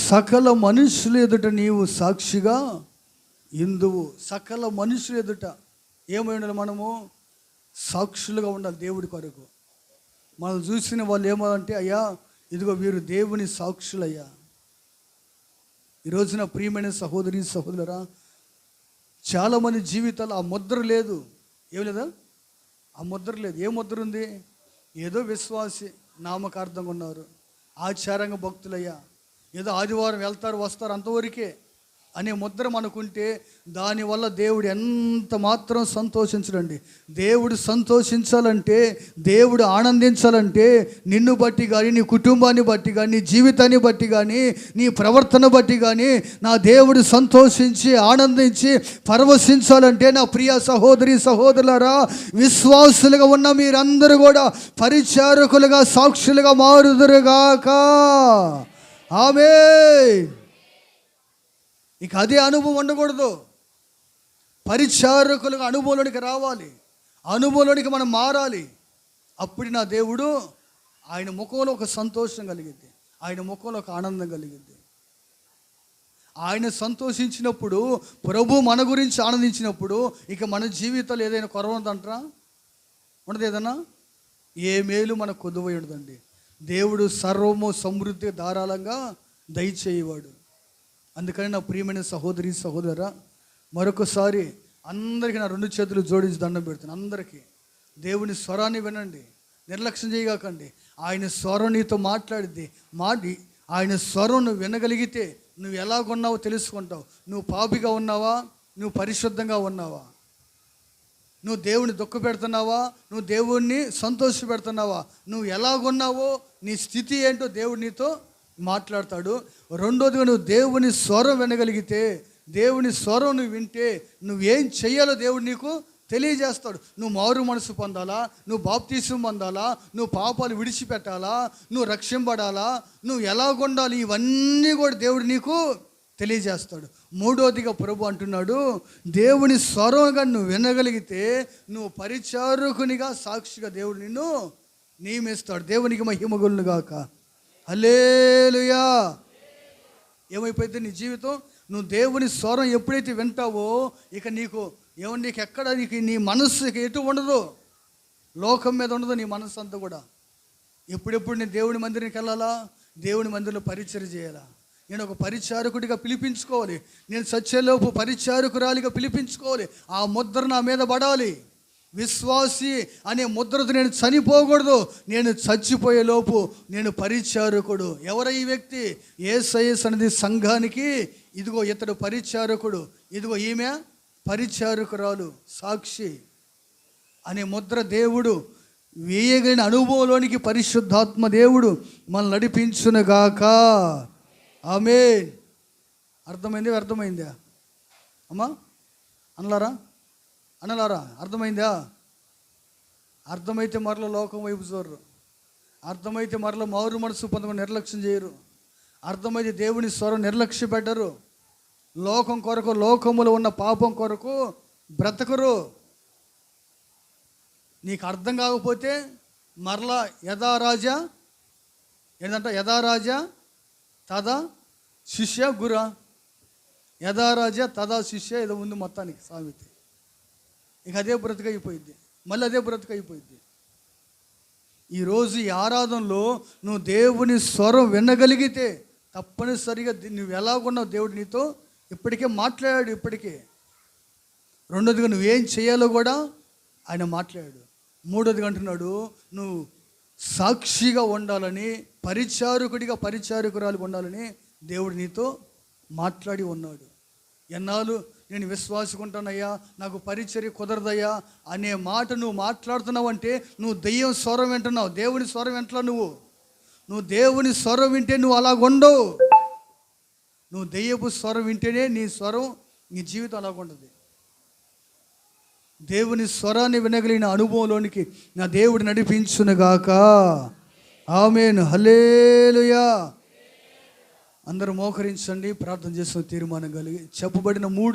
సకల మనుషుల ఎదుట నీవు సాక్షిగా ఇందువు. సకల మనుషుల ఎదుట ఏమై ఉండాలి? మనము సాక్షులుగా ఉండాలి దేవుడి కొరకు. మనం చూసిన వాళ్ళు ఏమంటే, అయ్యా ఇదిగో వీరు దేవుని సాక్షులయ్యా. ఈరోజున ప్రియమైన సహోదరి సహోదరురా, చాలామంది జీవితాలు ఆ ముద్ర లేదు. ఏం లేదా? ఆ ముద్ర లేదు. ఏ ముద్ర ఉంది? ఏదో విశ్వాసి నామకార్థంగా ఉన్నారు, ఆచారంగా భక్తులయ్యా, ఏదో ఆదివారం వెళ్తారు వస్తారు అంతవరకే అనే ముద్ర మనకుంటే దానివల్ల దేవుడు ఎంత మాత్రం సంతోషించడండి. దేవుడు సంతోషించాలంటే, దేవుడు ఆనందించాలంటే నిన్ను బట్టి కానీ, నీ కుటుంబాన్ని బట్టి కానీ, నీ జీవితాన్ని బట్టి కానీ, నీ ప్రవర్తన బట్టి కానీ నా దేవుడు సంతోషించి ఆనందించి పరవశించాలంటే నా ప్రియ సహోదరి సహోదరులారా, విశ్వాసులుగా ఉన్న మీరందరూ కూడా పరిచారకులుగా సాక్షులుగా మారుదురుగాక. ఆమేన్. ఇక అదే అనుభవం ఉండకూడదు. పరిచారకులుగా అనుభవంలోనికి రావాలి, అనుభవంలోనికి మనం మారాలి. అప్పుడు నా దేవుడు, ఆయన ముఖంలో ఒక సంతోషం కలిగింది, ఆయన ముఖంలో ఒక ఆనందం కలిగింది. ఆయన సంతోషించినప్పుడు, ప్రభు మన గురించి ఆనందించినప్పుడు ఇక మన జీవితాలు ఏదైనా కొరవ ఉందంటారా? ఉండదు. ఏదన్నా ఏ మేలు మనకు కొద్దువై ఉండదండి. దేవుడు సర్వము సమృద్ధి ధారాళంగా దయచేయవాడు. అందుకని నా ప్రియమైన సహోదరి సహోదరా, మరొకసారి అందరికీ నా 2 చేతులు జోడించి దండం పెడుతున్నాను. అందరికీ దేవుని స్వరాన్ని వినండి, నిర్లక్ష్యం చేయగాకండి. ఆయన స్వరం నీతో మాట్లాడిద్ది. ఆయన స్వరం నువ్వు వినగలిగితే నువ్వు ఎలాగున్నావో తెలుసుకుంటావు. నువ్వు పాపిగా ఉన్నావా, నువ్వు పరిశుద్ధంగా ఉన్నావా, నువ్వు దేవుని దుఃఖ పెడుతున్నావా, నువ్వు దేవుణ్ణి సంతోష పెడుతున్నావా, నువ్వు ఎలాగున్నావో నీ స్థితి ఏంటో దేవుడు నీతో మాట్లాడతాడు. రెండోదిగా నువ్వు దేవుని స్వరం వినగలిగితే, దేవుని స్వరం నువ్వు వింటే నువ్వేం చెయ్యాలో దేవుడు నీకు తెలియజేస్తాడు. నువ్వు మారు మనసు పొందాలా, నువ్వు బాప్తీసం పొందాలా, నువ్వు పాపాలు విడిచిపెట్టాలా, నువ్వు రక్షింపడాలా, నువ్వు ఎలాగుండాలి, ఇవన్నీ కూడా దేవుడు నీకు తెలియజేస్తాడు. మూడోదిగా ప్రభు అంటున్నాడు, దేవుని స్వరంగా నువ్వు వినగలిగితే నువ్వు పరిచారకునిగా, సాక్షిగా దేవుడు నిన్ను నియమిస్తాడు. దేవునికి మహిమ కలుగును గాక. హల్లెలూయా. ఏమైపోయింది నీ జీవితం? నువ్వు దేవుని స్వరం ఎప్పుడైతే వింటావో ఇక నీకు ఎక్కడ నీ మనస్సు ఎటు ఉండదు, లోకం మీద ఉండదు నీ మనస్సు అంతా కూడా. ఎప్పుడెప్పుడు నేను దేవుని మందిరానికి వెళ్ళాలా, దేవుని మందిరంలో పరిచర్య చేయాలా, నేను ఒక పరిచారకుడిగా పిలిపించుకోవాలి, నేను సత్యలోపు పరిచారకురాలిగా పిలిపించుకోవాలి. ఆ ముద్ర నా మీద పడాలి. విశ్వాసి అనే ముద్రతో నేను చనిపోకూడదు. నేను చచ్చిపోయే లోపు నేను పరిచారకుడు. ఎవరై ఈ వ్యక్తి? యేసయ్య సన్నిధి సంఘానికి ఇదిగో ఇతడు పరిచారకుడు, ఇదిగో ఈమె పరిచారకురాలు, సాక్షి అనే ముద్ర దేవుడు వేయగలిగిన అనుభవంలోనికి పరిశుద్ధాత్మ దేవుడు మనల్ని నడిపించునుగాక. ఆమేన్. అర్థమైంది? అర్థమైందా అమ్మా? అన్నలారా అర్థమైందా? అర్థమైతే మరల లోకం వైపు చూడరు, అర్థమైతే మరల మారు మనసు పొందకుండా నిర్లక్ష్యం చేయరు, అర్థమైతే దేవుని స్వరం నిర్లక్ష్య పెట్టరు, లోకం కొరకు, లోకములో ఉన్న పాపం కొరకు బ్రతకరు. నీకు అర్థం కాకపోతే మరలా యథారాజా ఏంటంట, యథారాజా తదా శిష్య గురా, యథారాజా తదా శిష్య ఏదో ఉంది మొత్తానికి సామెత. ఇక అదే బ్రతుకైపోయింది, మళ్ళీ అదే బ్రతుకైపోయింది. ఈరోజు ఈ ఆరాధనలో నువ్వు దేవుని స్వరం వినగలిగితే తప్పనిసరిగా నువ్వు ఎలాగున్నావు దేవుడు నీతో ఇప్పటికే మాట్లాడాడు. ఇప్పటికే రెండోదిగా నువ్వేం చేయాలో కూడా ఆయన మాట్లాడాడు. మూడోదిగా అంటున్నాడు, నువ్వు సాక్షిగా ఉండాలని, పరిచారకుడిగా, పరిచారకురాలు ఉండాలని దేవుడు నీతో మాట్లాడి ఉన్నాడు. ఎన్నాళ్ళు నేను విశ్వాసుకుంటానయ్యా, నాకు పరిచర్య కుదరదయ్యా అనే మాట నువ్వు మాట్లాడుతున్నావు అంటే నువ్వు దెయ్యం స్వరం వింటున్నావు, దేవుని స్వరం వింటలా. నువ్వు దేవుని స్వరం వింటే నువ్వు అలాగుండవు. నువ్వు దెయ్యపు స్వరం వింటేనే నీ స్వరం, నీ జీవితం అలాగుండదు. దేవుని స్వరాన్ని వినగలిగిన అనుభవంలోనికి నా దేవుడు నడిపించునుగాక. ఆమేన్. హల్లెలూయా. అందరూ మోకరించండి, ప్రార్థన చేసిన తీర్మానం కలిగి చెప్పబడిన 3